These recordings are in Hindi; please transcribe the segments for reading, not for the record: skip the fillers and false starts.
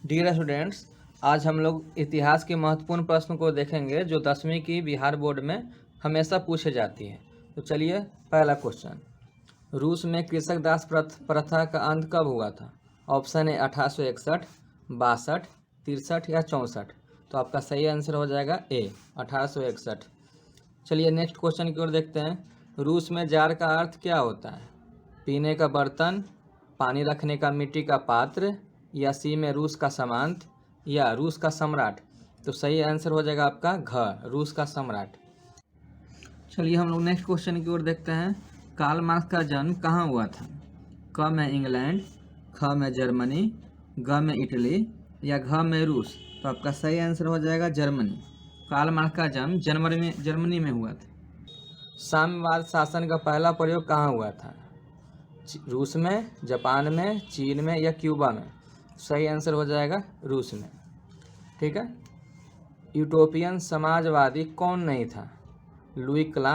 डियर स्टूडेंट्स, आज हम लोग इतिहास के महत्वपूर्ण प्रश्न को देखेंगे जो 10वीं की बिहार बोर्ड में हमेशा पूछे जाती है। तो चलिए, पहला क्वेश्चन, रूस में कृषक दास प्रथा का अंत कब हुआ था? ऑप्शन है 1861, 62, 63 या 64। तो आपका सही आंसर हो जाएगा ए, 1861। चलिए नेक्स्ट क्वेश्चन की ओर देखते हैं। रूस में जार का अर्थ क्या होता है? पीने का बर्तन, पानी रखने का मिट्टी का पात्र, या सी में रूस का सामंत, या रूस का सम्राट। तो सही आंसर हो जाएगा आपका घ, रूस का सम्राट। चलिए हम लोग नेक्स्ट क्वेश्चन की ओर देखते हैं। कार्ल मार्क्स का जन्म कहाँ हुआ था? क में इंग्लैंड, ख में जर्मनी, ग में इटली, या घ में रूस। तो आपका सही आंसर हो जाएगा जर्मनी। कार्ल मार्क्स का जन्म जर्मनी में हुआ था। साम्यवाद शासन का पहला प्रयोग कहाँ हुआ था? रूस में, जापान में, चीन में, या क्यूबा में। सही आंसर हो जाएगा रूस में। ठीक है। यूटोपियन समाजवादी कौन नहीं था? लुई क्ला,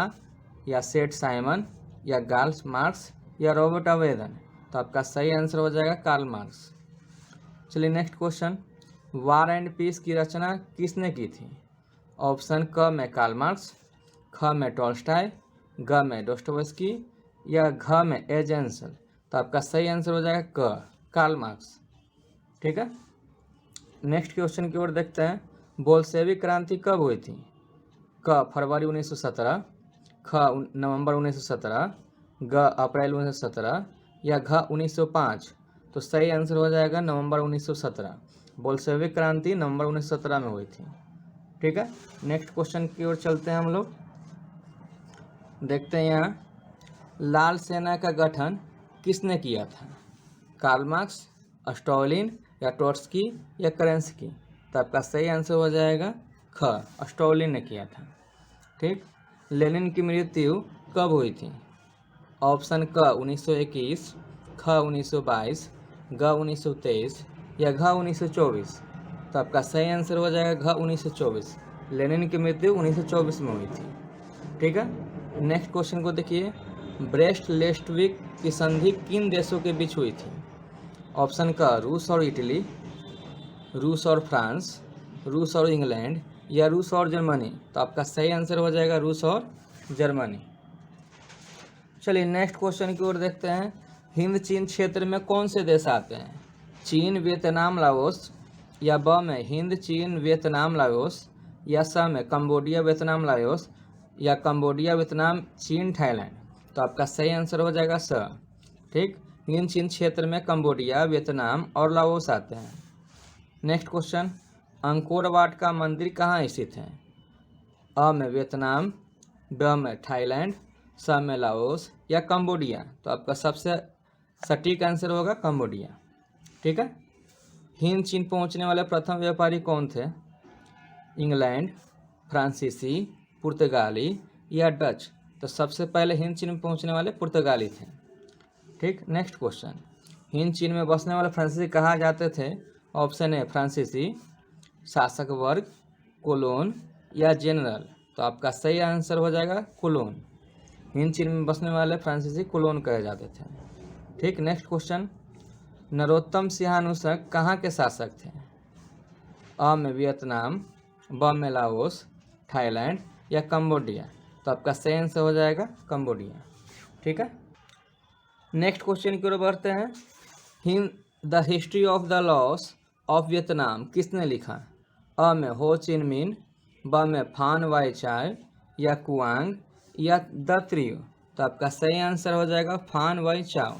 या सेठ साइमन, या कार्ल मार्क्स, या रॉबर्ट अवेदन। तो आपका सही आंसर हो जाएगा कार्ल मार्क्स। चलिए next question, war and peace की रचना किसने की थी? ऑप्शन क में कार्ल मार्क्स, ख में टॉल्स्टॉय, ग में डोस्टोवेस्की, या घ में एजेंसल। तो आपका सही आंसर हो जाएगा क, कार्ल मार्क्स। ठीक है। नेक्स्ट क्वेश्चन की ओर देखते हैं। बोल्शेविक क्रांति कब हुई थी? क फरवरी 1917, ख नवंबर 1917, ग अप्रैल 1917, या घ 1905। तो सही आंसर हो जाएगा नवंबर 1917। बोल्शेविक क्रांति नवंबर 1917 में हुई थी। ठीक है। नेक्स्ट क्वेश्चन की ओर चलते हैं हम लोग। देखते हैं यहाँ, लाल सेना का गठन किसने किया था? कार्ल मार्क्स, स्टॉलिन, या ट्रोट्स्की, या केरेंस्की। तो आपका सही आंसर हो जाएगा ख, स्टॉलिन ने किया था। ठीक। लेनिन की मृत्यु कब हुई थी? ऑप्शन क 1921, ख 1922, ग 1923, या घ 1924। तो आपका सही आंसर हो जाएगा घ 1924। लेनिन की मृत्यु 1924 में हुई थी। ठीक है। नेक्स्ट क्वेश्चन को देखिए, ब्रेस्ट लेस्टविक की संधि किन देशों के बीच हुई थी? ऑप्शन क रूस और इटली, रूस और फ्रांस, रूस और इंग्लैंड, या रूस और जर्मनी। तो आपका सही आंसर हो जाएगा रूस और जर्मनी। चलिए नेक्स्ट क्वेश्चन की ओर देखते हैं। हिंद चीन क्षेत्र में कौन से देश आते हैं? चीन, वियतनाम, लाओस, या ब में हिंद चीन वियतनाम लाओस, या स में कंबोडिया वियतनाम लाओस, या कंबोडिया वियतनाम चीन थाईलैंड। तो आपका सही आंसर हो जाएगा स। ठीक। हिंद चीन क्षेत्र में कंबोडिया, वियतनाम और लाओस आते हैं। नेक्स्ट क्वेश्चन, अंकोर वाट का मंदिर कहाँ स्थित है? अ में वियतनाम, ब में थाईलैंड, स में लाओस, या कंबोडिया। तो आपका सबसे सटीक आंसर होगा कंबोडिया। ठीक है। हिंद चीन पहुंचने वाले प्रथम व्यापारी कौन थे? इंग्लैंड, फ्रांसीसी, पुर्तगाली, या डच। तो सबसे पहले हिंद चीन में पहुंचने वाले पुर्तगाली थे। ठीक। नेक्स्ट क्वेश्चन, हिंद चीन में बसने वाले फ्रांसीसी कहा जाते थे? ऑप्शन ए फ्रांसीसी, शासक वर्ग, कोलोन, या जनरल। तो आपका सही आंसर हो जाएगा कोलोन। हिंद चीन में बसने वाले फ्रांसीसी कोलोन कहे जाते थे। ठीक। नेक्स्ट क्वेश्चन, नरोत्तम सिंहानुशक कहाँ के शासक थे? अ में वियतनाम, ब में लाओस, थाईलैंड, या कंबोडिया। तो आपका सही आंसर हो जाएगा कंबोडिया। ठीक है। नेक्स्ट क्वेश्चन की ओर बढ़ते हैं। The history of the loss of Vietnam किसने लिखा? अ में हो चिन मिन, ब में फान वाई चाय, या कुआंग, या द त्रियो। तो आपका सही आंसर हो जाएगा फान वाई चाओ।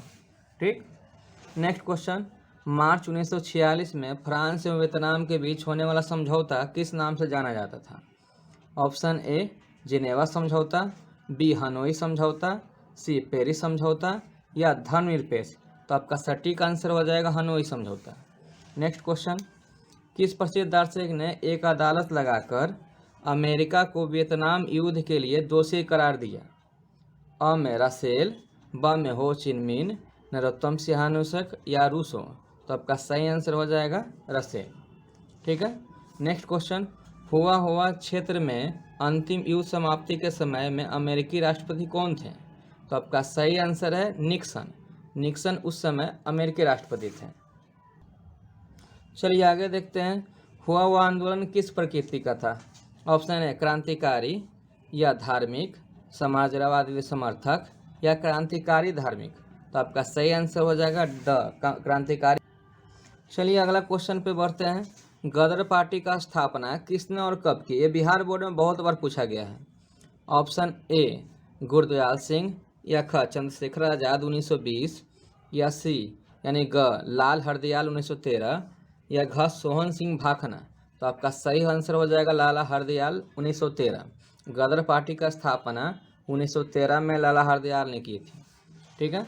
ठीक। नेक्स्ट क्वेश्चन, मार्च 1946 में फ्रांस एवं वियतनाम के बीच होने वाला समझौता किस नाम से जाना जाता था? ऑप्शन ए जिनेवा समझौता, बी हनोई समझौता, सी पेरिस समझौता, या धर्मनिरपेक्ष। तो आपका सटीक आंसर हो जाएगा हनोई समझौता। नेक्स्ट क्वेश्चन, किस प्रसिद्ध दार्शनिक ने एक अदालत लगाकर अमेरिका को वियतनाम युद्ध के लिए दोषी करार दिया? अ में रसेल, ब में हो चिन मिन, नरोत्तम सिंहानुशक, या रूसो। तो आपका सही आंसर हो जाएगा रसेल। ठीक है। नेक्स्ट क्वेश्चन, हुआ क्षेत्र में अंतिम युद्ध समाप्ति के समय में अमेरिकी राष्ट्रपति कौन थे? तो आपका सही आंसर है निक्सन। निक्सन उस समय अमेरिकी राष्ट्रपति थे। चलिए आगे देखते हैं, हुआ हुआ आंदोलन किस प्रकृति का था। ऑप्शन है क्रांतिकारी या धार्मिक, समाजवादी समर्थक या क्रांतिकारी धार्मिक। तो आपका सही आंसर हो जाएगा ड, क्रांतिकारी। चलिए अगला क्वेश्चन पे बढ़ते हैं, गदर पार्टी का स्थापना किसने और कब की। ये बिहार बोर्ड में बहुत बार पूछा गया है। ऑप्शन ए गुरदयाल सिंह या ख चंद्रशेखर आजाद 1920 या सी यानी ग लाल हरदयाल 1913 या घ सोहन सिंह भाखना। तो आपका सही आंसर हो जाएगा लाला हरदयाल 1913। गदर पार्टी का स्थापना 1913 में लाला हरदयाल ने की थी। ठीक है।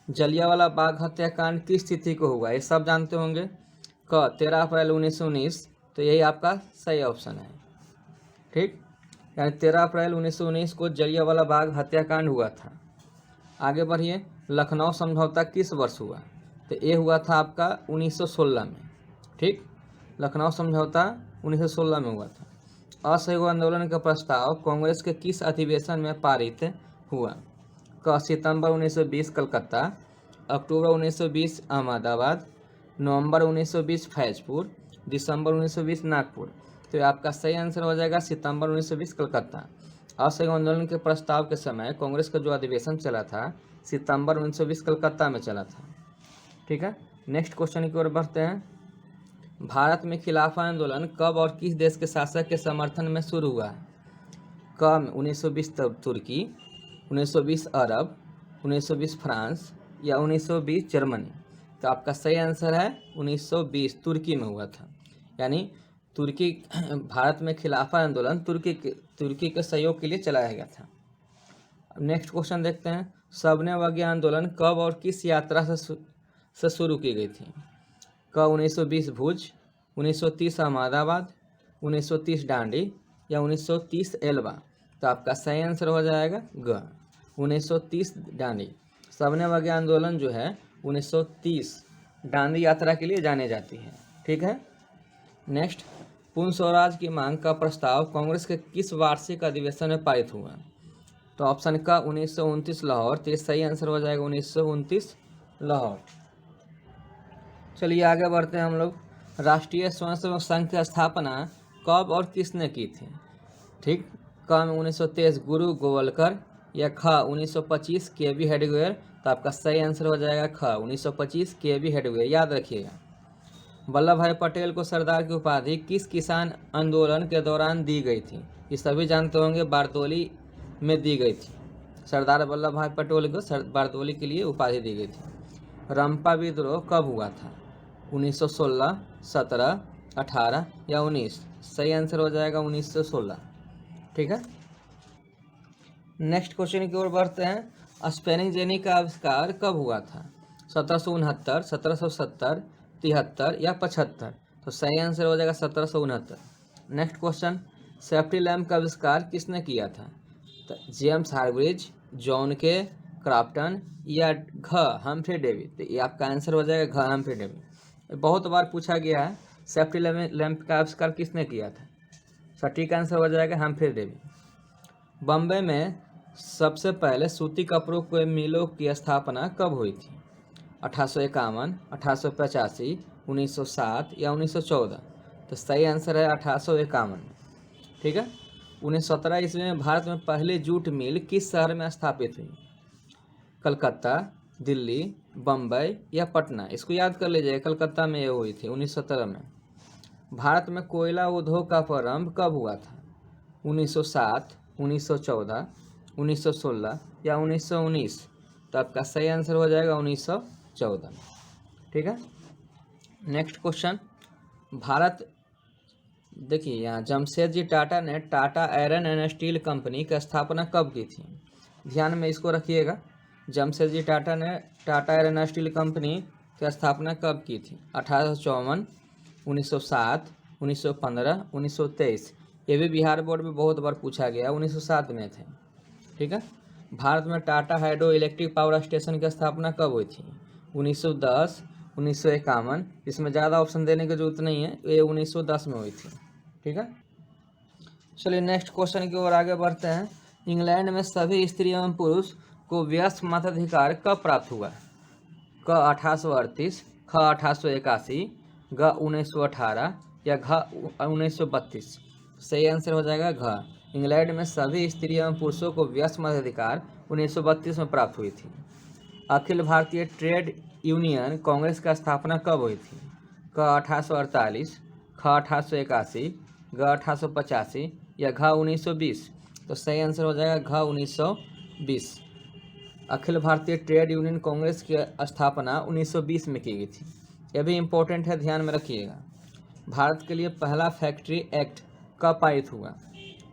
जलियांवाला बाग हत्याकांड किस तिथि को हुआ, ये सब जानते होंगे। क 13 अप्रैल 1919। तो यही आपका सही ऑप्शन है। ठीक, यानी 13 अप्रैल 1919 को जलियांवाला बाग हत्याकांड हुआ था। आगे बढ़िए, लखनऊ समझौता किस वर्ष हुआ। तो ये हुआ था आपका 1916 में। ठीक, लखनऊ समझौता 1916 में हुआ था। असहयोग आंदोलन का प्रस्ताव कांग्रेस के किस अधिवेशन में पारित हुआ। क सितंबर 1920 कलकत्ता, अक्टूबर 1920 अहमदाबाद, नवंबर 1920 फैजपुर, दिसंबर 1920 नागपुर। तो आपका सही आंसर हो जाएगा सितंबर 1920 कलकत्ता। असहयोग आंदोलन के प्रस्ताव के समय कांग्रेस का जो अधिवेशन चला था सितंबर 1920 कलकत्ता में चला था। ठीक है, नेक्स्ट क्वेश्चन की ओर बढ़ते हैं। भारत में खिलाफत आंदोलन कब और किस देश के शासक के समर्थन में शुरू हुआ। क 1920 तुर्की, 1920 अरब, 1920 फ्रांस या 1920 जर्मनी। तो आपका सही आंसर है 1920 तुर्की में हुआ था। यानी तुर्की भारत में खिलाफत आंदोलन तुर्की के सहयोग के लिए चलाया गया था। नेक्स्ट क्वेश्चन देखते हैं, सबने आंदोलन कब और किस यात्रा से शुरू की गई थी। क 1920 भुज, 1930 अहमदाबाद, 1930 डांडी या 1930 एल्बा। तो आपका सही आंसर हो जाएगा ग 1930 डांडी। सबने आंदोलन जो है 1930 डांडी यात्रा के लिए जाने जाती है। ठीक है। नेक्स्ट, पूर्ण स्वराज की मांग का प्रस्ताव कांग्रेस के किस वार्षिक अधिवेशन में पारित हुआ। तो ऑप्शन का 1929 लाहौर। तो ये सही आंसर हो जाएगा 1929 लाहौर। चलिए आगे बढ़ते हैं हम लोग। राष्ट्रीय स्वयंसेवक संघ की स्थापना कब और किसने की थी। ठीक, क में 1923 गुरु गोवलकर या ख 1925 के.बी. हेडगेवार। तो आपका सही आंसर हो जाएगा ख 1925 के.बी. हेडगेवार। याद रखिएगा। वल्लभ भाई पटेल को सरदार की उपाधि किस किसान आंदोलन के दौरान दी गई थी। ये सभी जानते होंगे, बारदोली में दी गई थी। सरदार वल्लभ भाई पटेल को बारदोली के लिए उपाधि दी गई थी। रंपा विद्रोह कब हुआ था। 1916, 17, 18 या 19। सही आंसर हो जाएगा 1916। ठीक है। नेक्स्ट क्वेश्चन की ओर बढ़ते हैं, स्पेनिंग जेनी का आविष्कार कब हुआ था। 1769, 1770, 73 या 75। तो सही आंसर हो जाएगा 1769। नेक्स्ट क्वेश्चन, सेफ्टी लैम्प का आविष्कार किसने किया था। तो जेम्स हार्ग्रीज, जॉन के क्राफ्टन या घ हम्फ्री डेवी। तो ये आपका आंसर हो जाएगा घ हम्फ्री डेवी। बहुत बार पूछा गया है सेफ्टी लैम्प का आविष्कार किसने किया था। सटीक आंसर हो जाएगा हम्फ्री डेवी। बम्बई में सबसे पहले सूती कपड़ों के मिलों की स्थापना कब हुई थी। 1851, 1885, 1907 या 1914। तो सही आंसर है 1851। ठीक है। 1917 ईस्वी में भारत में पहली जूट मिल किस शहर में स्थापित हुई। कलकत्ता, दिल्ली, बम्बई या पटना। इसको याद कर लीजिए, कलकत्ता में ये हुई थी 1917 में। भारत में कोयला उद्योग का प्रारंभ कब हुआ था। 1907, 1914, 1916 या 1919। तो आपका सही आंसर हो जाएगा 1914। ठीक है। नेक्स्ट क्वेश्चन, भारत देखिए यहाँ जमशेदजी टाटा ने Tata iron and steel company की स्थापना कब की थी। ध्यान में इसको रखिएगा। जमशेदजी टाटा ने Tata iron and steel company की स्थापना कब की थी। 1854, 1907, 1915, 1923। ये भी बिहार बोर्ड में बहुत बार पूछा गया, 1907 में थे। ठीक है। भारत में Tata hydro electric power station की स्थापना कब हुई थी। 1910, 1951। इसमें ज़्यादा ऑप्शन देने की जरूरत नहीं है, ये 1910 में हुई थी। ठीक है। चलिए नेक्स्ट क्वेश्चन की ओर आगे बढ़ते हैं। इंग्लैंड में सभी स्त्री एवं पुरुष को व्यस्क मताधिकार कब प्राप्त हुआ। क 1838, ख 1881, ग 1918 या घ 1932? सही आंसर हो जाएगा घ। इंग्लैंड में सभी स्त्री एवं पुरुषों को व्यस्त मताधिकार 1932 में प्राप्त हुई थी। अखिल भारतीय ट्रेड यूनियन कांग्रेस का स्थापना कब हुई थी? क 1848, ख 1881, ग 1885 या घ 1920? तो सही आंसर हो जाएगा घ 1920। अखिल भारतीय ट्रेड यूनियन कांग्रेस की स्थापना 1920 में की गई थी। यह भी इम्पोर्टेंट है, ध्यान में रखिएगा। भारत के लिए पहला फैक्ट्री एक्ट कब पारित हुआ?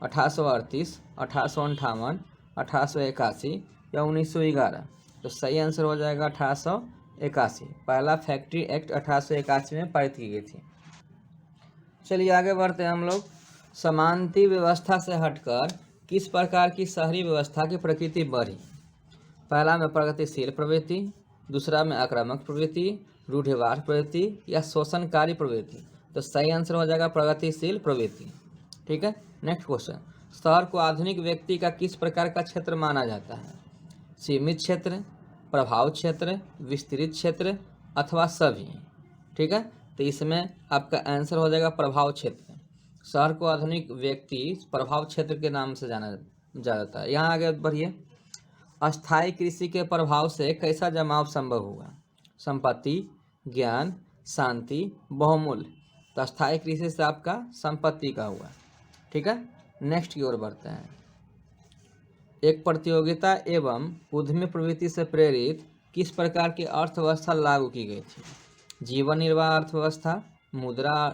1838, 1858, 1881 या 1911? तो सही आंसर हो जाएगा 1881। पहला फैक्ट्री एक्ट 1881 में पारित की गई थी। चलिए आगे बढ़ते हैं हम लोग। समानती व्यवस्था से हटकर किस प्रकार की शहरी व्यवस्था की प्रकृति बढ़ी? पहला में प्रगतिशील प्रवृत्ति, दूसरा में आक्रामक प्रवृत्ति, रूढ़िवाद प्रवृत्ति या शोषणकारी प्रवृत्ति? तो सही आंसर हो जाएगा प्रगतिशील प्रवृत्ति। ठीक है, नेक्स्ट क्वेश्चन। शहर को आधुनिक व्यक्ति का किस प्रकार का क्षेत्र माना जाता है? सीमित क्षेत्र, प्रभाव क्षेत्र, विस्तृत क्षेत्र अथवा सभी? ठीक है, तो इसमें आपका आंसर हो जाएगा प्रभाव क्षेत्र। शहर को आधुनिक व्यक्ति प्रभाव क्षेत्र के नाम से जाना जाता है। यहाँ आगे बढ़िए। अस्थायी कृषि के प्रभाव से कैसा जमाव संभव हुआ? संपत्ति, ज्ञान, शांति, बहुमूल्य? तो अस्थायी कृषि से आपका संपत्ति का हुआ। ठीक है, नेक्स्ट की ओर बढ़ते हैं। एक प्रतियोगिता एवं उद्यमी प्रवृत्ति से प्रेरित किस प्रकार की अर्थव्यवस्था लागू की गई थी? जीवन निर्वाह अर्थव्यवस्था, मुद्रा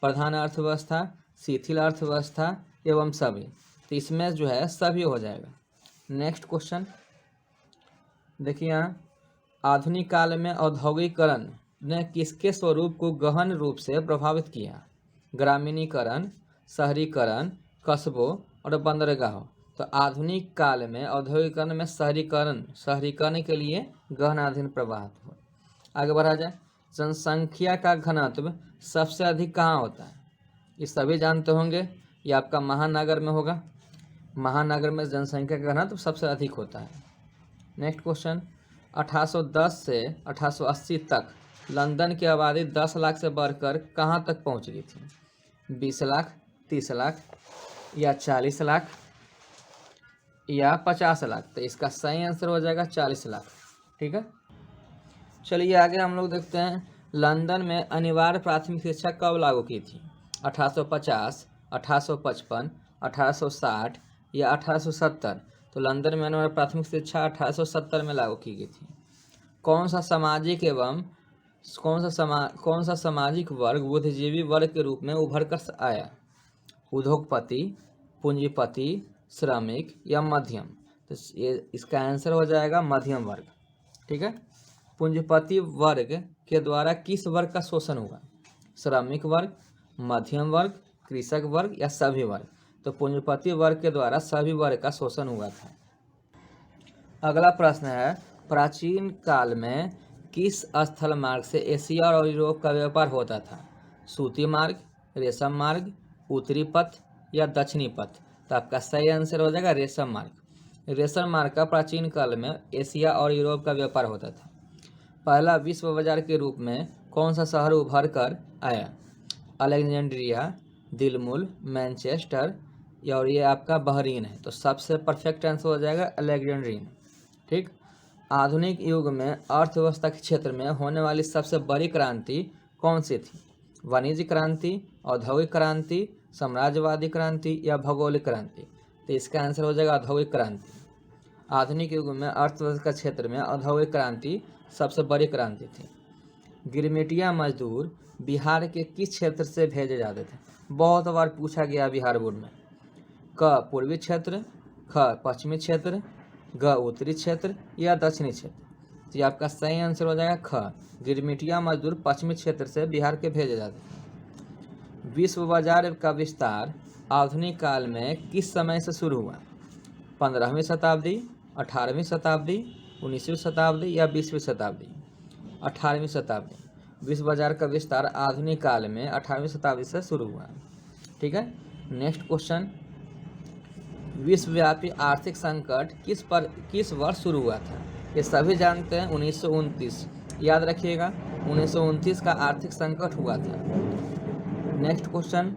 प्रधान अर्थव्यवस्था, शिथिल अर्थव्यवस्था एवं सभी? तो इसमें जो है सभी हो जाएगा। नेक्स्ट क्वेश्चन देखिए यहाँ। आधुनिक काल में औद्योगिकरण ने किसके स्वरूप को गहन रूप से प्रभावित किया? ग्रामीणीकरण, शहरीकरण, कस्बों और बंदरगाहों? तो आधुनिक काल में औद्योगिकरण में शहरीकरण के लिए गहन अध्ययन प्रभावित हुआ। आगे बढ़ा जाए। जनसंख्या का घनत्व सबसे अधिक कहाँ होता है? ये सभी जानते होंगे, ये आपका महानगर में होगा। महानगर में जनसंख्या का घनत्व सबसे अधिक होता है। Next question. 1810 से 1880 तक लंदन की आबादी 10 लाख से बढ़कर कहाँ तक पहुँच गई थी? 20 लाख, 30 लाख या 40 लाख या 50 लाख? तो इसका सही आंसर हो जाएगा 40 लाख। ठीक है, चलिए आगे हम लोग देखते हैं। लंदन में अनिवार्य प्राथमिक शिक्षा कब लागू की थी? 1850, 1855, 1860 या 1870? तो लंदन में अनिवार्य प्राथमिक शिक्षा 1870 में लागू की गई थी। कौन सा सामाजिक वर्ग बुद्धिजीवी वर्ग के रूप में उभर कर आया? उद्योगपति, पूंजीपति, श्रमिक या मध्यम? तो ये इसका आंसर हो जाएगा मध्यम वर्ग। ठीक है, पूंजीपति वर्ग के द्वारा किस वर्ग का शोषण हुआ? श्रमिक वर्ग, मध्यम वर्ग, कृषक वर्ग या सभी वर्ग? तो पूंजीपति वर्ग के द्वारा सभी वर्ग का शोषण हुआ था। अगला प्रश्न है, प्राचीन काल में किस स्थल मार्ग से एशिया और यूरोप का व्यापार होता था? सूती मार्ग, रेशम मार्ग, उत्तरी पथ या दक्षिणी पथ? तो आपका सही आंसर हो जाएगा रेशम मार्ग। रेशम मार्ग का प्राचीन काल में एशिया और यूरोप का व्यापार होता था। पहला विश्व बाजार के रूप में कौन सा शहर उभर कर आया? अलेक्जेंड्रिया, दिलमुल, मैनचेस्टर और ये आपका बहरीन है। तो सबसे परफेक्ट आंसर हो जाएगा अलेक्जेंड्रियन। ठीक, आधुनिक युग में अर्थव्यवस्था के क्षेत्र में होने वाली सबसे बड़ी क्रांति कौन सी थी? वाणिज्य क्रांति, औद्योगिक क्रांति, साम्राज्यवादी क्रांति या भौगोलिक क्रांति? तो इसका आंसर हो जाएगा औद्योगिक क्रांति। आधुनिक युग में अर्थव्यवस्था के क्षेत्र में औद्योगिक क्रांति सबसे बड़ी क्रांति थी। गिरमिटिया मजदूर बिहार के किस क्षेत्र से भेजे जाते थे? बहुत बार पूछा गया बिहार बोर्ड में। क पूर्वी क्षेत्र, ख पश्चिमी क्षेत्र, ग उत्तरी क्षेत्र या दक्षिणी क्षेत्र? तो ये आपका सही आंसर हो जाएगा ख, गिरमिटिया मजदूर पश्चिमी क्षेत्र से बिहार के भेजे जाते थे। विश्व बाजार का विस्तार आधुनिक काल में किस समय से शुरू हुआ? 15वीं शताब्दी, 18वीं शताब्दी, 19वीं शताब्दी या 20वीं शताब्दी? 18वीं शताब्दी। विश्व बाजार का विस्तार आधुनिक काल में 18वीं शताब्दी से शुरू हुआ। ठीक है, नेक्स्ट क्वेश्चन। विश्वव्यापी आर्थिक संकट किस वर्ष शुरू हुआ था? ये सभी जानते हैं, 1929। याद रखिएगा, 1929 का आर्थिक संकट हुआ था। नेक्स्ट क्वेश्चन,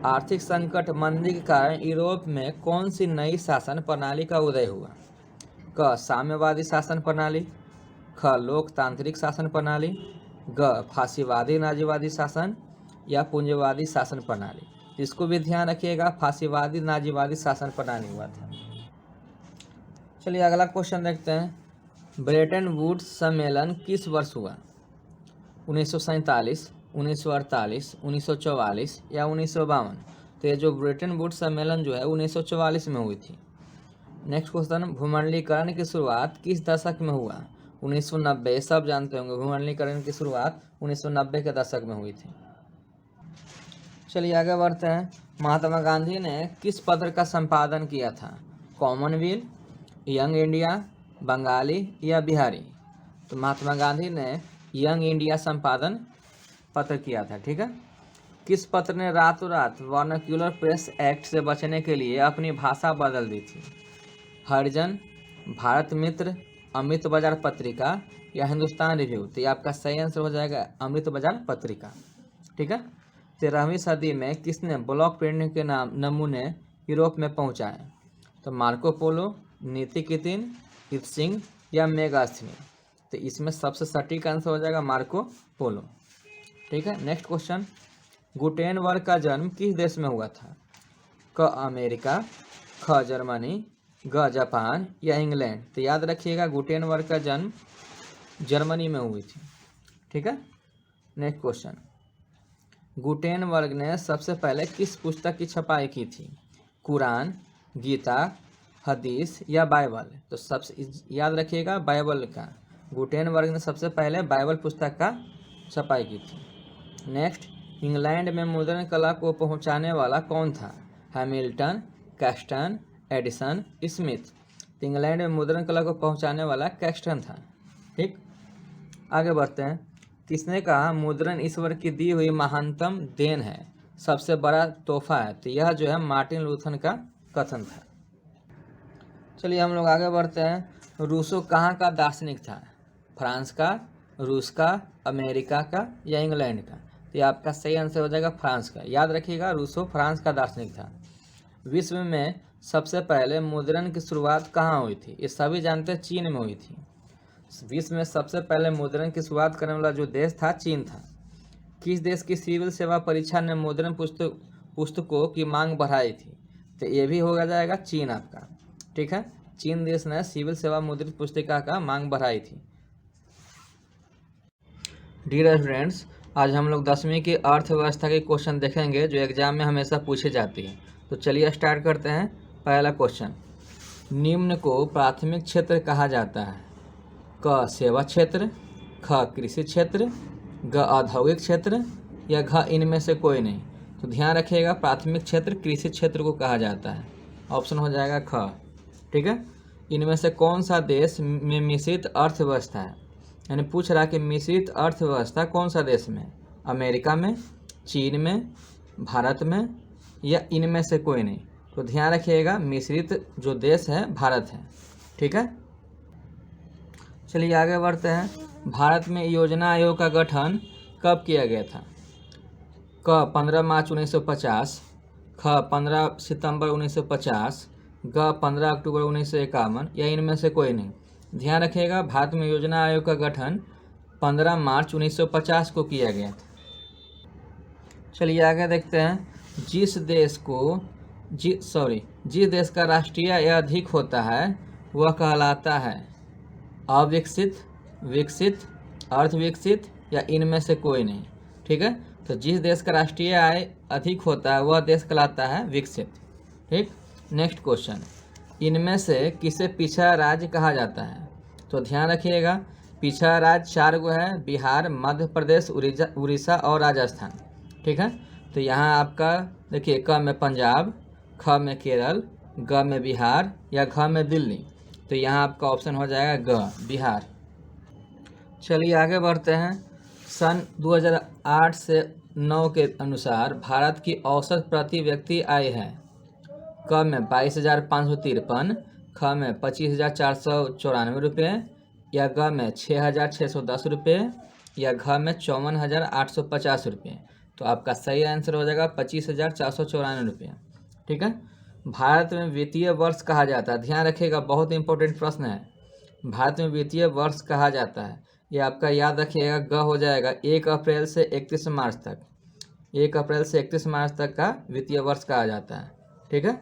आर्थिक संकट मंदी के कारण यूरोप में कौन सी नई शासन प्रणाली का उदय हुआ? क साम्यवादी शासन प्रणाली, ख लोकतांत्रिक शासन प्रणाली, ग फांसीवादी नाजीवादी शासन या पूंजीवादी शासन प्रणाली। इसको भी ध्यान रखिएगा, फांसीवादी नाजीवादी शासन प्रणाली हुआ था। चलिए अगला क्वेश्चन देखते हैं, ब्रेटन वुड्स सम्मेलन किस वर्ष हुआ? 1947, 1948, 1944 या 1952? तो ये जो ब्रेटन वुड्स सम्मेलन जो है 1944 में हुई थी। नेक्स्ट क्वेश्चन, भूमंडलीकरण की शुरुआत किस दशक में हुआ? 1990, सब जानते होंगे भूमंडलीकरण की शुरुआत 1990 के दशक में हुई थी। चलिए आगे बढ़ते हैं, महात्मा गांधी ने किस पत्र का संपादन किया था? कॉमनवेल्थ, यंग इंडिया, बंगाली या बिहारी? तो महात्मा गांधी ने यंग इंडिया संपादन पत्र किया था। ठीक है। किस पत्र ने रातों रात वर्नाक्यूलर प्रेस एक्ट से बचने के लिए अपनी भाषा बदल दी थी? हरिजन, भारत मित्र, अमृत बाजार पत्रिका या हिंदुस्तान रिव्यू? तो ये आपका सही आंसर हो जाएगा अमृत बाजार पत्रिका। ठीक है। 13वीं सदी में किसने ब्लॉक प्रिंटिंग के नमूने यूरोप में पहुंचाए? तो मार्को पोलो, नीति कितिन, इत्सिंग या मेगास्थनी? तो इसमें सबसे सटीक आंसर हो जाएगा मार्को पोलो। ठीक है। नेक्स्ट क्वेश्चन, गुटेनबर्ग का जन्म किस देश में हुआ था? क अमेरिका, ख जर्मनी, ग जापान या इंग्लैंड? तो याद रखिएगा गुटेनबर्ग का जन्म जर्मनी में हुई थी। ठीक है। नेक्स्ट क्वेश्चन, गुटेनबर्ग ने सबसे पहले किस पुस्तक की छपाई की थी? कुरान, गीता, हदीस या बाइबल? तो सबसे याद रखिएगा बाइबल का, गुटेनबर्ग ने सबसे पहले बाइबल पुस्तक का छपाई की थी। नेक्स्ट, इंग्लैंड में मुद्रण कला को पहुंचाने वाला कौन था? Hamilton, Caxton, Edison, Smith? तो इंग्लैंड में मुद्रण कला को पहुंचाने वाला कैक्सटन था। ठीक। आगे बढ़ते हैं, किसने कहा मुद्रण ईश्वर की दी हुई महानतम देन है, सबसे बड़ा तोहफा है? तो यह जो है मार्टिन लूथर का कथन था। चलिए हम लोग आगे बढ़ते हैं, रूसो कहाँ का दार्शनिक था? फ्रांस का, रूस का, अमेरिका का या इंग्लैंड का? तो ये आपका सही आंसर हो जाएगा फ्रांस का। याद रखिएगा रूसो फ्रांस का दार्शनिक था। विश्व में सबसे पहले मुद्रण की शुरुआत कहाँ हुई थी? ये सभी जानते हैं चीन में हुई थी। विश्व में सबसे पहले मुद्रण की शुरुआत करने वाला जो देश था चीन था। किस देश की सिविल सेवा परीक्षा ने मुद्रण पुस्तकों की मांग बढ़ाई थी? तो ये भी हो जाएगा चीन आपका। ठीक है। चीन देश ने सिविल सेवा मुद्रित पुस्तिका का मांग बढ़ाई थी। डियर स्टूडेंट्स, आज हम लोग 10वीं की अर्थव्यवस्था के क्वेश्चन देखेंगे जो एग्जाम में हमेशा पूछे जाती है। तो चलिए स्टार्ट करते हैं। पहला क्वेश्चन, निम्न को प्राथमिक क्षेत्र कहा जाता है? क सेवा क्षेत्र, ख कृषि क्षेत्र, ग औद्योगिक क्षेत्र या घ इनमें से कोई नहीं? तो ध्यान रखिएगा प्राथमिक क्षेत्र कृषि क्षेत्र को कहा जाता है। ऑप्शन हो जाएगा ख। ठीक है। इनमें से कौन सा देश में मिश्रित अर्थव्यवस्था है? यानी पूछ रहा कि मिश्रित अर्थव्यवस्था कौन सा देश में? अमेरिका में, चीन में, भारत में या इनमें से कोई नहीं? तो ध्यान रखिएगा मिश्रित जो देश है भारत है। ठीक है। चलिए आगे बढ़ते हैं, भारत में योजना आयोग का गठन कब किया गया था? क 15 मार्च 1950, ख 15 सितंबर 1950, ग 15 अक्टूबर 1951 या इनमें से कोई नहीं? ध्यान रखिएगा भारत में योजना आयोग का गठन 15 मार्च 1950 को किया गया था। चलिए आगे देखते हैं, जिस देश का राष्ट्रीय आय अधिक होता है वह कहलाता है अविकसित, विकसित, अर्धविकसित या इनमें से कोई नहीं? ठीक है। तो जिस देश का राष्ट्रीय आय अधिक होता है वह देश कहलाता है विकसित। ठीक। नेक्स्ट क्वेश्चन, इनमें से किसे पिछड़ा राज्य कहा जाता है? तो ध्यान रखिएगा पिछड़ा राज्य 4 गो है, बिहार, मध्य प्रदेश, उड़ीसा और राजस्थान। ठीक है। तो यहाँ आपका देखिए क में पंजाब, ख में केरल, ग में बिहार या घ में दिल्ली? तो यहाँ आपका ऑप्शन हो जाएगा ग, बिहार। चलिए आगे बढ़ते हैं, सन 2008 से 9 के अनुसार भारत की औसत प्रति व्यक्ति आय है? क में 22,553, ख में 25,494 रुपये या ग में 6,610 रुपये या घ में 54,850 रुपये। तो आपका सही आंसर हो जाएगा 25,494 रुपये। ठीक है। भारत में वित्तीय वर्ष कहा जाता है, ध्यान रखिएगा, बहुत इंपॉर्टेंट प्रश्न है। भारत में वित्तीय वर्ष कहा जाता है, ये आपका याद रखिएगा, ग हो जाएगा 1 अप्रैल से 31 मार्च तक। 1 अप्रैल से 31 मार्च तक का वित्तीय वर्ष कहा जाता है। ठीक है।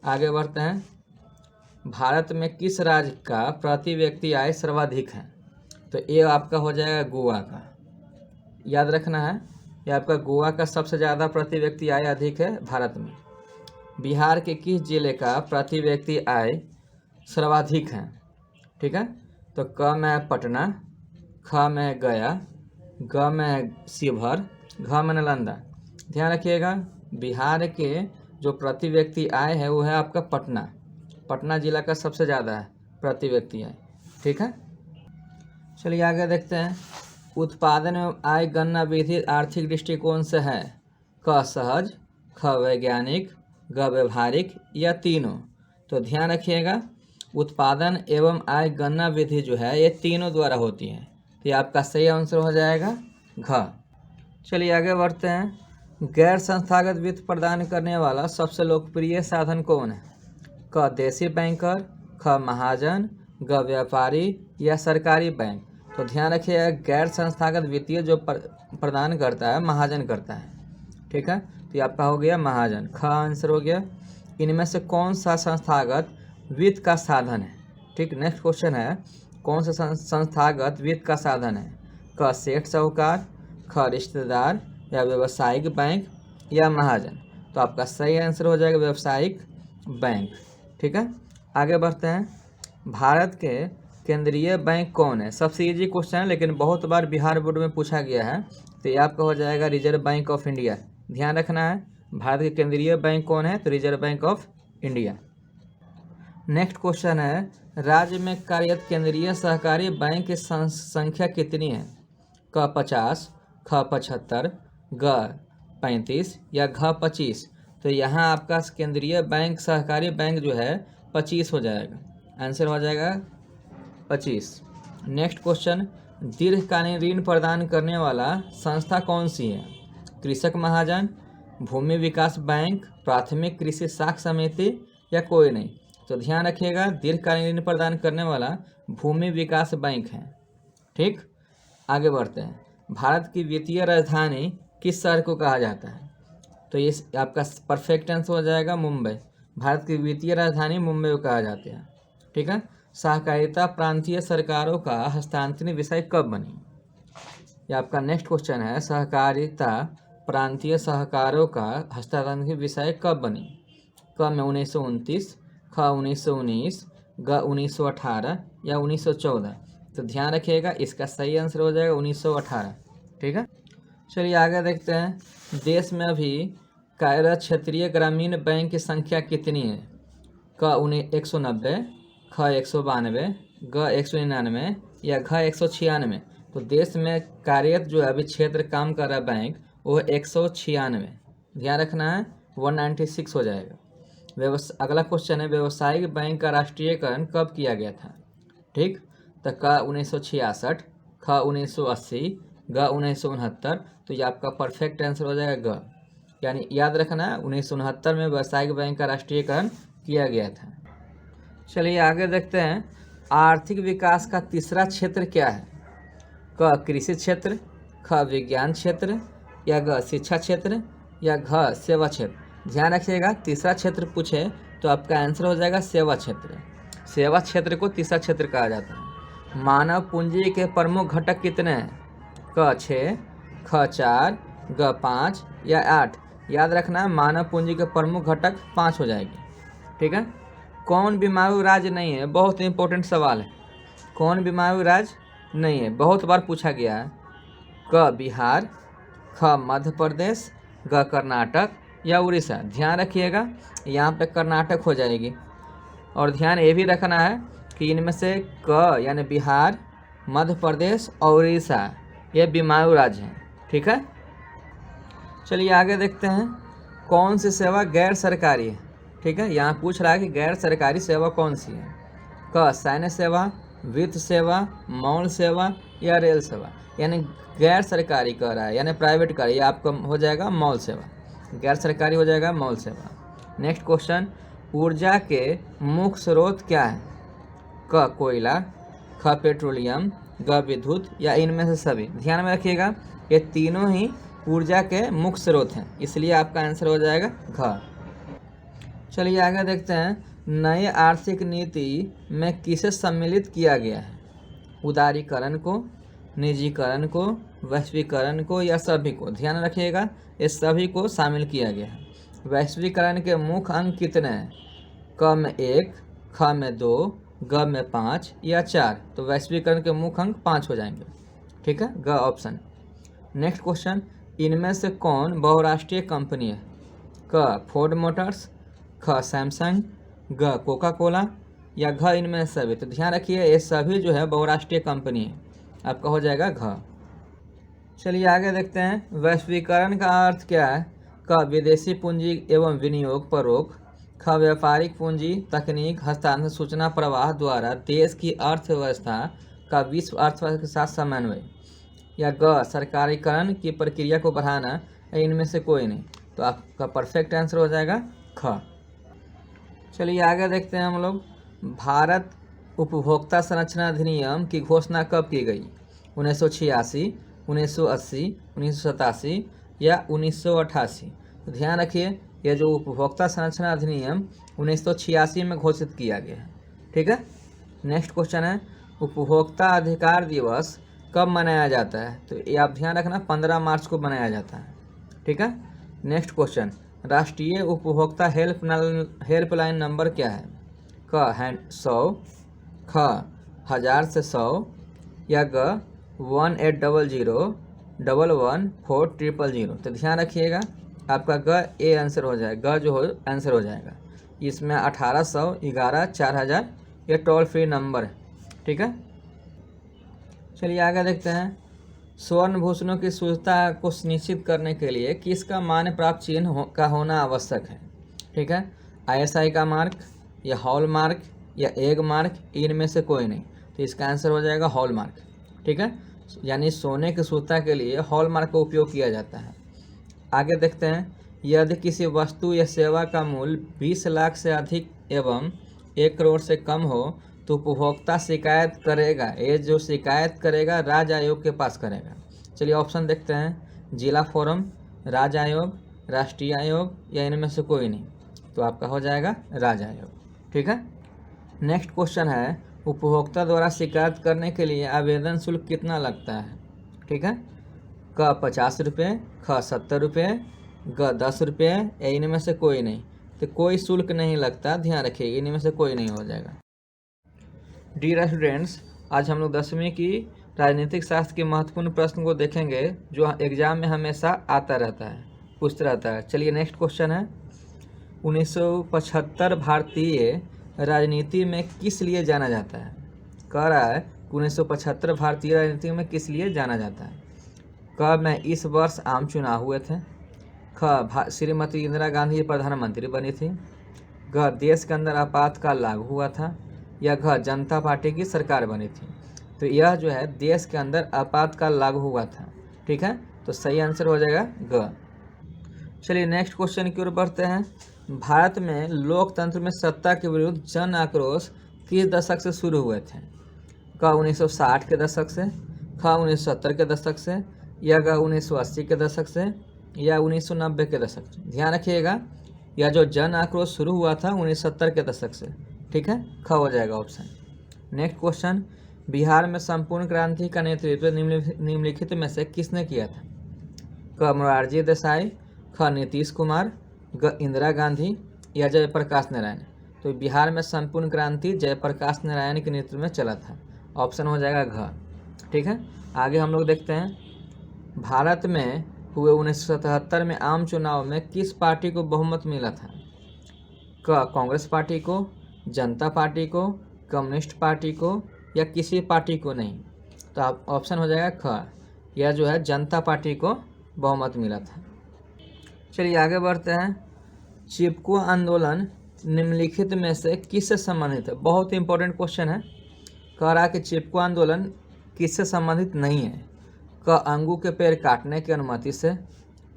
आगे बढ़ते हैं। भारत में किस राज्य का प्रति व्यक्ति आय सर्वाधिक है? तो ये आपका हो जाएगा गोवा का, याद रखना है, ये आपका गोवा का सबसे ज़्यादा प्रति व्यक्ति आय अधिक है भारत में। बिहार के किस जिले का प्रति व्यक्ति आय सर्वाधिक है? ठीक है। तो क में पटना, ख में गया, ग में शिवहर, घ में नालंदा। ध्यान रखिएगा, बिहार के जो प्रति व्यक्ति आय है वो है आपका पटना। पटना जिला का सबसे ज़्यादा है प्रति व्यक्ति आय। ठीक है। चलिए आगे देखते हैं। उत्पादन एवं आय गणना विधि आर्थिक दृष्टिकोण से है? क सहज, ख वैज्ञानिक, ग व्यवहारिक या तीनों? तो ध्यान रखिएगा, उत्पादन एवं आय गणना विधि जो है ये तीनों द्वारा होती है। तो ये आपका सही आंसर हो जाएगा घ। चलिए आगे बढ़ते हैं। गैर संस्थागत वित्त प्रदान करने वाला सबसे लोकप्रिय साधन कौन है? क देशी बैंकर, ख महाजन, ग व्यापारी या सरकारी बैंक? तो ध्यान रखिएगा, गैर संस्थागत वित्तीय जो प्रदान करता है महाजन करता है। ठीक है। तो ये आपका हो गया महाजन, ख आंसर हो गया। इनमें से कौन सा संस्थागत वित्त का साधन है? ठीक। नेक्स्ट क्वेश्चन है, कौन सा संस्थागत वित्त का साधन है? क सेठ साहूकार, ख रिश्तेदार या व्यावसायिक बैंक या महाजन? तो आपका सही आंसर हो जाएगा व्यावसायिक बैंक। ठीक है। आगे बढ़ते हैं। भारत के केंद्रीय बैंक कौन है? सबसे इजी क्वेश्चन है, लेकिन बहुत बार बिहार बोर्ड में पूछा गया है। तो ये आपका हो जाएगा रिजर्व बैंक ऑफ इंडिया। ध्यान रखना है, भारत के केंद्रीय बैंक कौन है? तो reserve bank of India. Next question है, राज्य में कार्यरत केंद्रीय सहकारी बैंक की संख्या कितनी है? क 50, ख 75, ग 35 या घ 25? तो यहाँ आपका केंद्रीय बैंक सहकारी बैंक जो है 25 हो जाएगा, आंसर हो जाएगा 25। नेक्स्ट क्वेश्चन, दीर्घकालीन ऋण प्रदान करने वाला संस्था कौन सी है? कृषक महाजन, भूमि विकास बैंक, प्राथमिक कृषि साख समिति या कोई नहीं? तो ध्यान रखिएगा, दीर्घकालीन ऋण प्रदान करने वाला भूमि विकास बैंक है। ठीक। आगे बढ़ते हैं। भारत की वित्तीय राजधानी किस शहर को कहा जाता है? तो ये आपका परफेक्ट आंसर हो जाएगा मुंबई। भारत की वित्तीय राजधानी मुंबई को कहा जाता है। ठीक है। सहकारिता प्रांतीय सरकारों का हस्तांतरण विषय कब बनी? ये आपका नेक्स्ट क्वेश्चन है, सहकारिता प्रांतीय सहकारों का हस्तांतरण विषय कब बनी? क में 1929, ख 1919, ग 1918 या 1914? तो ध्यान रखिएगा, इसका सही आंसर हो जाएगा 1918। ठीक है। चलिए आगे देखते हैं। देश में अभी कार्यरत क्षेत्रीय ग्रामीण बैंक की संख्या कितनी है? क 190, ख 192, ग 199 या घ 196? तो देश में कार्यरत जो है अभी क्षेत्र काम कर रहा बैंक वो 196। ध्यान रखना है, 196 हो जाएगा। अगला क्वेश्चन है, व्यावसायिक बैंक का राष्ट्रीयकरण कब किया गया था? ठीक। तो क 1966, ख 1980, ग 1969? तो ये आपका परफेक्ट आंसर हो जाएगा ग, यानी याद रखना 1969 में व्यावसायिक बैंक का राष्ट्रीयकरण किया गया था। चलिए आगे देखते हैं। आर्थिक विकास का तीसरा क्षेत्र क्या है? क कृषि क्षेत्र, ख विज्ञान क्षेत्र या ग शिक्षा क्षेत्र या घ सेवा क्षेत्र? ध्यान रखिएगा, तीसरा क्षेत्र पूछे तो आपका आंसर हो जाएगा सेवा क्षेत्र। सेवा क्षेत्र को तीसरा क्षेत्र कहा जाता है। मानव पूंजी के प्रमुख घटक कितने हैं? क 6, ख 4, ग 5 या 8? याद रखना, मानव पूंजी के प्रमुख घटक 5 हो जाएगी। ठीक है। कौन बीमारू राज्य नहीं है? बहुत इंपॉर्टेंट सवाल है। कौन बीमारू राज्य नहीं है? बहुत बार पूछा गया है। क बिहार, ख मध्य प्रदेश, ग कर्नाटक या उड़ीसा? ध्यान रखिएगा, यहाँ पे कर्नाटक हो जाएगी। और ध्यान ये भी रखना है कि इनमें से क यानी बिहार, मध्य प्रदेश और उड़ीसा ये बीमारू राज्य हैं। ठीक है। चलिए आगे देखते हैं। कौन सी सेवा गैर सरकारी है? ठीक है, यहाँ पूछ रहा है कि गैर सरकारी सेवा कौन सी है? क सैन्य सेवा, वित्त सेवा, मॉल सेवा या रेल सेवा? यानी गैर सरकारी कह रहा है, यानी प्राइवेट कह रहा है, ये आपका हो जाएगा मौल सेवा, गैर सरकारी हो जाएगा मौल सेवा। नेक्स्ट क्वेश्चन, ऊर्जा के मुख्य स्रोत क्या है? क कोयला, ख पेट्रोलियम, ग विद्युत या इनमें से सभी। ध्यान में रखिएगा ये तीनों ही ऊर्जा के मुख्य स्रोत हैं, इसलिए आपका आंसर हो जाएगा घ। चलिए आगे देखते हैं, नई आर्थिक नीति में किसे सम्मिलित किया गया है? उदारीकरण को, निजीकरण को, वैश्वीकरण को या सभी को? ध्यान रखिएगा इस सभी को शामिल किया गया है। वैश्वीकरण के मुख्य अंक कितने हैं? क में 1, ख में 2, ग में 5 या 4? तो वैश्वीकरण के मुख्य अंक 5 हो जाएंगे, ठीक है, ग ऑप्शन। नेक्स्ट क्वेश्चन, इनमें से कौन बहुराष्ट्रीय कंपनी है? क फोर्ड मोटर्स, ख सैमसंग, ग कोका कोला या घ इनमें से सभी? तो ध्यान रखिए ये सभी जो है बहुराष्ट्रीय कंपनी है, आपका हो जाएगा घ। चलिए आगे देखते हैं, वैश्वीकरण का अर्थ क्या है? क विदेशी पूंजी एवं विनियोग पर रोक, ख व्यापारिक पूंजी, तकनीक, हस्तांतरण, सूचना प्रवाह द्वारा देश की अर्थव्यवस्था का विश्व अर्थव्यवस्था के साथ समन्वय, या ग सरकारीकरण की प्रक्रिया को बढ़ाना, या इनमें से कोई नहीं? तो आपका परफेक्ट आंसर हो जाएगा ख। चलिए आगे देखते हैं हम लोग, भारत उपभोक्ता संरक्षण अधिनियम की घोषणा कब की गई? 1986, 1980, 1987 या 1988? तो ध्यान रखिए यह जो उपभोक्ता संरक्षण अधिनियम 1986 में घोषित किया गया है, ठीक है। नेक्स्ट क्वेश्चन है, उपभोक्ता अधिकार दिवस कब मनाया जाता है? तो ये आप ध्यान रखना 15 मार्च को मनाया जाता है, ठीक है। नेक्स्ट क्वेश्चन, राष्ट्रीय उपभोक्ता हेल्पलाइन नंबर क्या है? क 100, ख 1000 से 100 या ग 1800111400। तो ध्यान रखिएगा आपका ग ए आंसर हो जाएगा, ग जो हो आंसर हो जाएगा। इसमें 1800, 11, 4000 ये टोल फ्री नंबर है, ठीक है। चलिए आगे देखते हैं, स्वर्ण भूषणों की शुद्धता को सुनिश्चित करने के लिए किसका मान्य प्राप्त चिन्ह का होना आवश्यक है? ठीक है, ISI का मार्क या हॉल मार्क या एग मार्क, इनमें से कोई नहीं। तो इसका आंसर हो जाएगा हॉल मार्क, ठीक है। यानी सोने की शुद्धता के लिए हॉल मार्क का उपयोग किया जाता है। आगे देखते हैं, यदि किसी वस्तु या सेवा का मूल्य 20 लाख से अधिक एवं 1 करोड़ से कम हो तो उपभोक्ता शिकायत करेगा। ये जो शिकायत करेगा राज्य आयोग के पास करेगा। चलिए ऑप्शन देखते हैं, जिला फोरम, राज्य आयोग, राष्ट्रीय आयोग या इनमें से कोई नहीं। तो आपका हो जाएगा राज्य आयोग, ठीक है। नेक्स्ट क्वेश्चन है, उपभोक्ता द्वारा शिकायत करने के लिए आवेदन शुल्क कितना लगता है? ठीक है, क 50 रुपये, ख 70 रुपये, ग 10 रुपये या इनमें से कोई नहीं। तो कोई शुल्क नहीं लगता, ध्यान रखिए इनमें से कोई नहीं हो जाएगा। डियर स्टूडेंट्स, आज हम लोग 10वीं की राजनीतिक शास्त्र के महत्वपूर्ण प्रश्न को देखेंगे जो एग्जाम में हमेशा आता रहता है, पूछता रहता है। चलिए नेक्स्ट क्वेश्चन है, 1975 भारतीय राजनीति में किस लिए जाना जाता है? कह रहा है 1975 भारतीय राजनीति में किस लिए जाना जाता है? क में इस वर्ष आम चुनाव हुए थे, ख श्रीमती इंदिरा गांधी प्रधानमंत्री बनी थी, ग देश के अंदर आपातकाल लागू हुआ था या घ जनता पार्टी की सरकार बनी थी। तो यह जो है देश के अंदर आपातकाल लागू हुआ था, ठीक है। तो सही आंसर हो जाएगा ग। चलिए नेक्स्ट क्वेश्चन की ओर बढ़ते हैं, भारत में लोकतंत्र में सत्ता के विरुद्ध जन आक्रोश किस दशक से शुरू हुए थे? क 1960 के दशक से, ख 1970 के दशक से या ग 1980 के दशक से या 1990 के दशक से? ध्यान रखिएगा यह जो जन आक्रोश शुरू हुआ था 1970 के दशक से, ठीक है, ख हो जाएगा ऑप्शन। नेक्स्ट क्वेश्चन, बिहार में संपूर्ण क्रांति का नेतृत्व निम्नलिखित में से किसने किया था? क मोरारजी देसाई, ख नीतीश कुमार, ग इंदिरा गांधी या जयप्रकाश नारायण? तो बिहार में संपूर्ण क्रांति जयप्रकाश नारायण के नेतृत्व में चला था, ऑप्शन हो जाएगा घ, ठीक है। आगे हम लोग देखते हैं, भारत में हुए 1977 में आम चुनाव में किस पार्टी को बहुमत मिला था? क कांग्रेस पार्टी को, जनता पार्टी को, कम्युनिस्ट पार्टी को या किसी पार्टी को नहीं? तो आप ऑप्शन हो जाएगा ख, यह जो है जनता पार्टी को बहुमत मिला था। चलिए आगे बढ़ते हैं, चिपको आंदोलन निम्नलिखित में से किससे संबंधित है? बहुत इंपॉर्टेंट क्वेश्चन है। कह रहा है कि चिपको आंदोलन किससे संबंधित नहीं है? क अंगू के पेड़ काटने की अनुमति से,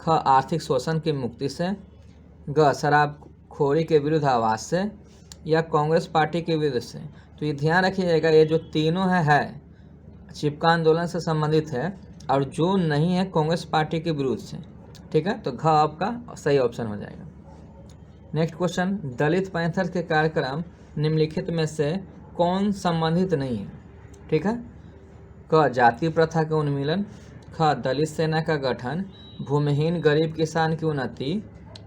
ख आर्थिक शोषण की मुक्ति से, ग शराबखोरी के विरुद्ध आवाज से, या कांग्रेस पार्टी के विरुद्ध से। तो ये ध्यान रखिएगा, ये जो तीनों है चिपका आंदोलन से संबंधित है, और जो नहीं है कांग्रेस पार्टी के विरुद्ध से। ठीक है, तो घ आपका सही ऑप्शन हो जाएगा। नेक्स्ट क्वेश्चन, दलित पैंथर के कार्यक्रम निम्नलिखित में से कौन संबंधित नहीं है? ठीक है, क जाति प्रथा का उन्मूलन, ख दलित सेना का गठन, भूमिहीन गरीब किसान की उन्नति,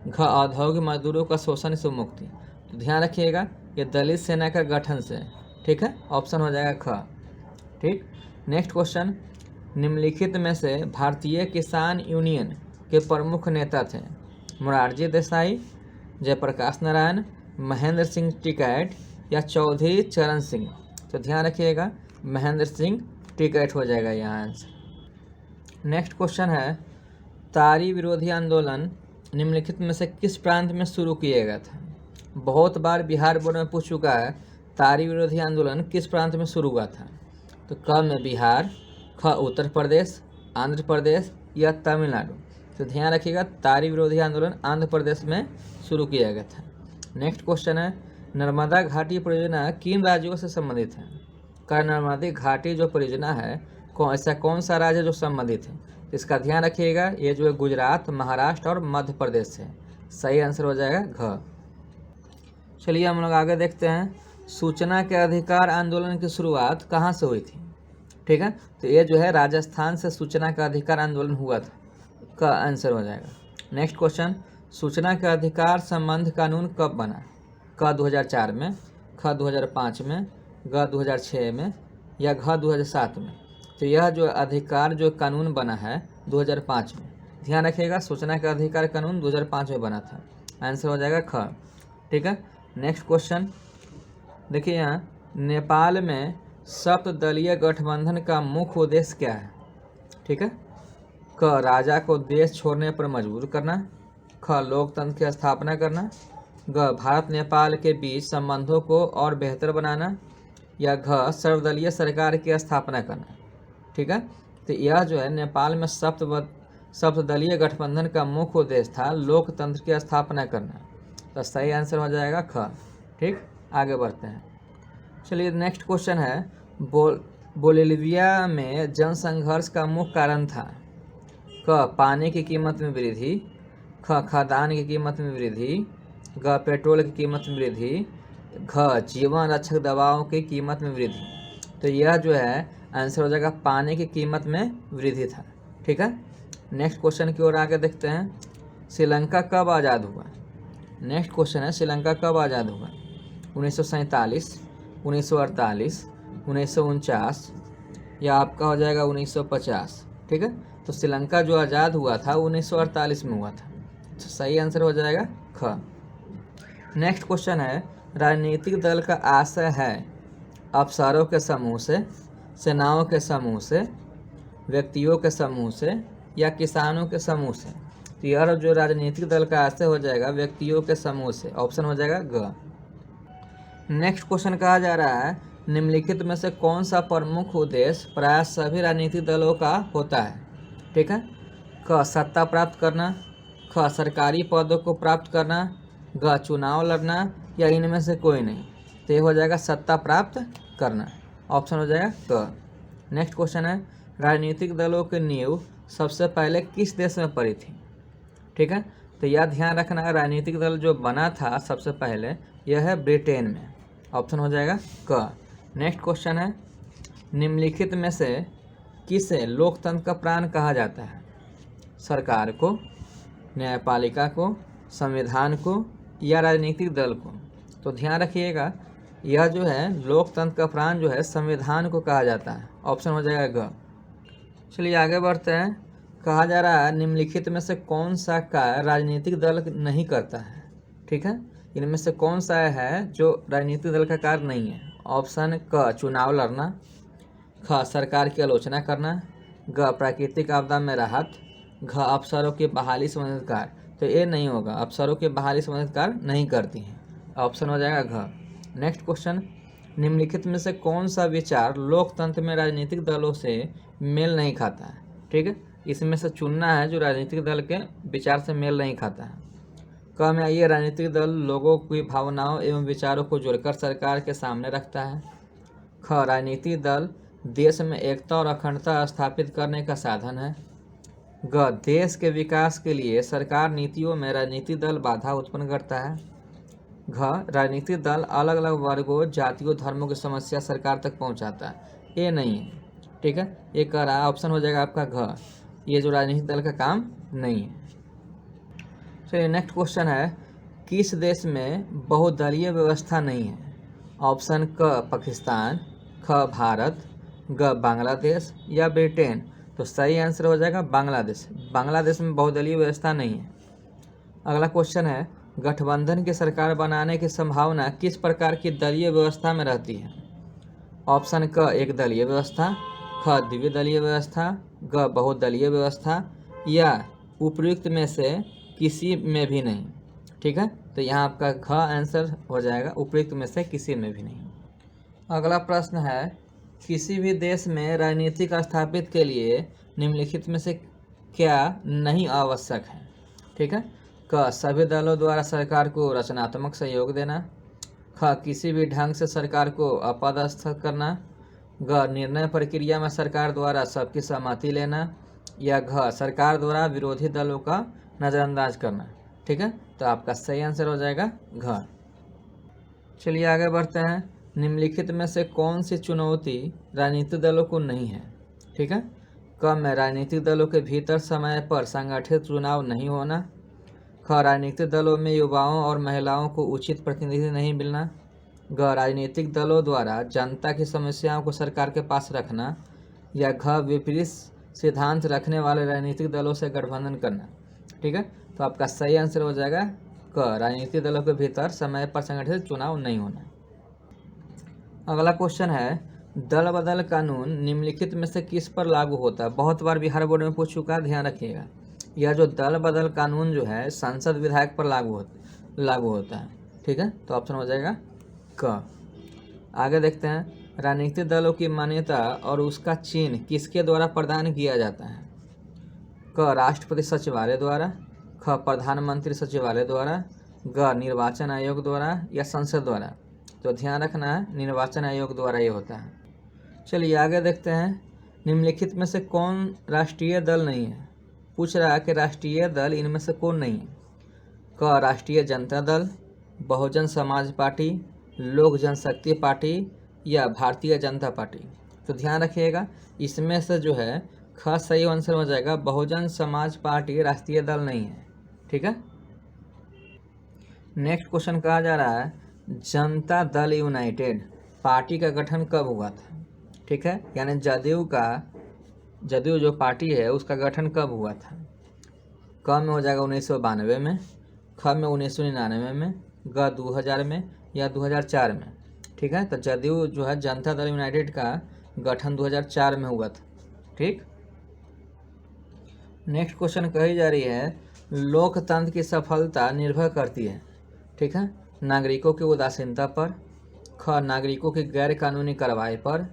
घ औद्योगिक मजदूरों का शोषण से मुक्ति। तो ध्यान रखिएगा, ये दलित सेना का गठन से। ठीक है, ऑप्शन हो जाएगा ख। ठीक, नेक्स्ट क्वेश्चन, निम्नलिखित में से भारतीय किसान यूनियन के प्रमुख नेता थे? मोरारजी देसाई, जयप्रकाश नारायण, महेंद्र सिंह टिकैत, या चौधरी चरण सिंह। तो ध्यान रखिएगा, महेंद्र सिंह टिकैत हो जाएगा यहाँ आंसर। नेक्स्ट क्वेश्चन है, तारी विरोधी आंदोलन निम्नलिखित में से किस प्रांत में शुरू किया गया था? बहुत बार बिहार बोर्ड में पूछ चुका है, तारी विरोधी आंदोलन किस प्रांत में शुरू हुआ था? तो क में बिहार, ख उत्तर प्रदेश, आंध्र प्रदेश, या तमिलनाडु। तो ध्यान रखिएगा, तारी विरोधी आंदोलन आंध्र प्रदेश में शुरू किया गया था। नेक्स्ट क्वेश्चन है, नर्मदा घाटी परियोजना किन राज्यों से संबंधित है? का नर्मदा घाटी जो परियोजना है ऐसा कौन सा राज्य जो संबंधित है? इसका ध्यान रखिएगा, ये जो है गुजरात, महाराष्ट्र और मध्य प्रदेश से। सही आंसर हो जाएगा घ। चलिए हम लोग आगे देखते हैं, सूचना के अधिकार आंदोलन की शुरुआत कहाँ से हुई थी? ठीक है, तो ये जो है राजस्थान से सूचना का अधिकार आंदोलन हुआ था, का आंसर हो जाएगा। नेक्स्ट क्वेश्चन, सूचना के अधिकार संबंध कानून कब बना? क 2004 में, ख 2005 में, ग 2006 में, या घ 2007 में। तो यह जो अधिकार जो कानून बना है 2005 में। ध्यान रखिएगा, सूचना का अधिकार कानून 2005 में बना था। आंसर हो जाएगा ख। ठीक है, नेक्स्ट क्वेश्चन देखिए यहाँ, नेपाल में सप्तदलीय गठबंधन का मुख्य उद्देश्य क्या है? ठीक है, क राजा को देश छोड़ने पर मजबूर करना, ख लोकतंत्र की स्थापना करना, ग भारत नेपाल के बीच संबंधों को और बेहतर बनाना, या घ सर्वदलीय सरकार की स्थापना करना। ठीक है, तो यह जो है नेपाल में सप्तदलीय गठबंधन का मुख्य उद्देश्य था लोकतंत्र की स्थापना करना। तो सही आंसर हो जाएगा ख। ठीक, आगे बढ़ते हैं। चलिए नेक्स्ट क्वेश्चन है, बोलिविया में जनसंघर्ष का मुख्य कारण था? क पानी की कीमत में वृद्धि, ख खाद्यान्न की कीमत में वृद्धि, ग पेट्रोल की कीमत में वृद्धि, घ जीवन रक्षक दवाओं की कीमत में वृद्धि। तो यह जो है आंसर हो जाएगा पानी की कीमत में वृद्धि था। ठीक है, नेक्स्ट क्वेश्चन की ओर आगे देखते हैं, श्रीलंका कब आज़ाद हुआ? नेक्स्ट क्वेश्चन है, श्रीलंका कब आज़ाद हुआ? 1947, 1948, 1949, या आपका हो जाएगा 1950। ठीक है, तो श्रीलंका जो आज़ाद हुआ था 1948 में हुआ था। तो सही आंसर हो जाएगा ख। नेक्स्ट क्वेश्चन है, राजनीतिक दल का आशय है अफसरों के समूह से, सेनाओं के समूह से, व्यक्तियों के समूह से, या किसानों के समूह से। तो यह जो राजनीतिक दल का आशय हो जाएगा व्यक्तियों के समूह से। ऑप्शन हो जाएगा ग। नेक्स्ट क्वेश्चन कहा जा रहा है, निम्नलिखित में से कौन सा प्रमुख उद्देश्य प्राय सभी राजनीतिक दलों का होता है? ठीक है, क सत्ता प्राप्त करना, ख सरकारी पदों को प्राप्त करना, ग चुनाव लड़ना, या इनमें से कोई नहीं। तो ये हो जाएगा सत्ता प्राप्त करना। ऑप्शन हो जाएगा क। नेक्स्ट क्वेश्चन है, राजनीतिक दलों की नींव सबसे पहले किस देश में पड़ी थी? ठीक है, तो यह ध्यान रखना है, राजनीतिक दल जो बना था सबसे पहले यह है ब्रिटेन में। ऑप्शन हो जाएगा क। नेक्स्ट क्वेश्चन है, निम्नलिखित में से किसे लोकतंत्र का प्राण कहा जाता है? सरकार को, न्यायपालिका को, संविधान को, या राजनीतिक दल को? तो ध्यान रखिएगा, यह जो है लोकतंत्र का प्राण जो है संविधान को कहा जाता है। ऑप्शन हो जाएगा ग। चलिए आगे बढ़ते हैं। कहा जा रहा है, निम्नलिखित में से कौन सा कार्य राजनीतिक दल नहीं करता है? ठीक है, इनमें से कौन सा है जो राजनीतिक दल का कार्य नहीं है? ऑप्शन क चुनाव लड़ना, ख सरकार की आलोचना करना, ग प्राकृतिक आपदा में राहत, घ अफसरों की बहाली संबंधित कार्य। तो ये नहीं होगा, अफसरों की बहाली संबंधित कार्य नहीं करती हैं। ऑप्शन हो जाएगा घ। नेक्स्ट क्वेश्चन, निम्नलिखित में से कौन सा विचार लोकतंत्र में राजनीतिक दलों से मेल नहीं खाता है? ठीक है, इसमें से चुनना है जो राजनीतिक दल के विचार से मेल नहीं खाता है। क में आइए, राजनीतिक दल लोगों की भावनाओं एवं विचारों को जोड़कर सरकार के सामने रखता है। ख, राजनीतिक दल देश में एकता और अखंडता स्थापित करने का साधन है। ग, देश के विकास के लिए सरकार नीतियों में राजनीतिक दल बाधा उत्पन्न करता है। घ, राजनीतिक दल अलग अलग वर्गों, जातियों, धर्मों की समस्या सरकार तक पहुंचाता है। ये नहीं है, ठीक है, ये कह रहा ऑप्शन हो जाएगा आपका घ, ये जो राजनीतिक दल का काम नहीं है। चलिए नेक्स्ट क्वेश्चन है, किस देश में बहुदलीय व्यवस्था नहीं है? ऑप्शन क पाकिस्तान, ख भारत, ग बांग्लादेश या ब्रिटेन। तो सही आंसर हो जाएगा बांग्लादेश। बांग्लादेश में बहुदलीय व्यवस्था नहीं है। अगला क्वेश्चन है, गठबंधन की सरकार बनाने की संभावना किस प्रकार की दलीय व्यवस्था में रहती है? ऑप्शन क एक दलीय व्यवस्था, ख द्विदलीय व्यवस्था, ग बहुदलीय व्यवस्था या उपयुक्त में से किसी में भी नहीं। ठीक है, तो यहाँ आपका ख आंसर हो जाएगा, उपयुक्त में से किसी में भी नहीं। अगला प्रश्न है, किसी भी देश में राजनीतिक स्थापित के लिए निम्नलिखित में से क्या नहीं आवश्यक है? ठीक है, क सभी दलों द्वारा सरकार को रचनात्मक सहयोग देना, ख किसी भी ढंग से सरकार को अपदस्थ करना, ग निर्णय प्रक्रिया में सरकार द्वारा सबकी सहमति लेना या घ सरकार द्वारा विरोधी दलों का नज़रअंदाज करना। ठीक है, तो आपका सही आंसर हो जाएगा घ। चलिए आगे बढ़ते हैं, निम्नलिखित में से कौन सी चुनौती राजनीतिक दलों को नहीं है? ठीक है, क में राजनीतिक दलों के भीतर समय पर संगठित चुनाव नहीं होना, ख राजनीतिक दलों में युवाओं और महिलाओं को उचित प्रतिनिधि नहीं मिलना, ग राजनीतिक दलों द्वारा जनता की समस्याओं को सरकार के पास रखना या घ विपरीत सिद्धांत रखने वाले राजनीतिक दलों से गठबंधन करना। ठीक है, तो आपका सही आंसर हो जाएगा क राजनीतिक दलों के भीतर समय पर संगठित चुनाव नहीं होना। अगला क्वेश्चन है, दल बदल कानून निम्नलिखित में से किस पर लागू होता है? बहुत बार बिहार बोर्ड में पूछ चुका है, ध्यान रखिएगा। यह जो दल बदल कानून जो है संसद विधायक पर लागू होता है। ठीक है, तो ऑप्शन हो जाएगा क। आगे देखते हैं, राजनीतिक दलों की मान्यता और उसका चिन्ह किसके द्वारा प्रदान किया जाता है? क राष्ट्रपति सचिवालय द्वारा, ख प्रधानमंत्री सचिवालय द्वारा, ग निर्वाचन आयोग द्वारा या संसद द्वारा। तो ध्यान रखना है, निर्वाचन आयोग द्वारा ये होता है। चलिए आगे देखते हैं, निम्नलिखित में से कौन राष्ट्रीय दल नहीं है? पूछ रहा है कि राष्ट्रीय दल इनमें से कौन नहीं है? क राष्ट्रीय जनता दल, बहुजन समाज पार्टी, लोक जनशक्ति पार्टी या भारतीय जनता पार्टी। तो ध्यान रखिएगा, इसमें से जो है ख सही आंसर हो जाएगा, बहुजन समाज पार्टी राष्ट्रीय दल नहीं है। ठीक है, नेक्स्ट क्वेश्चन कहा जा रहा है, जनता दल यूनाइटेड पार्टी का गठन कब हुआ था? ठीक है, यानी जदयू जो पार्टी है उसका गठन कब हुआ था? क में हो जाएगा 1992 में, ख में 1999 में, ग 2000 में या 2004 में। ठीक है, तो जदयू जो है जनता दल यूनाइटेड का गठन 2004 में हुआ था। ठीक, नेक्स्ट क्वेश्चन कही जा रही है, लोकतंत्र की सफलता निर्भर करती है, ठीक है, नागरिकों की उदासीनता पर, ख नागरिकों की गैर कानूनी कार्रवाई पर,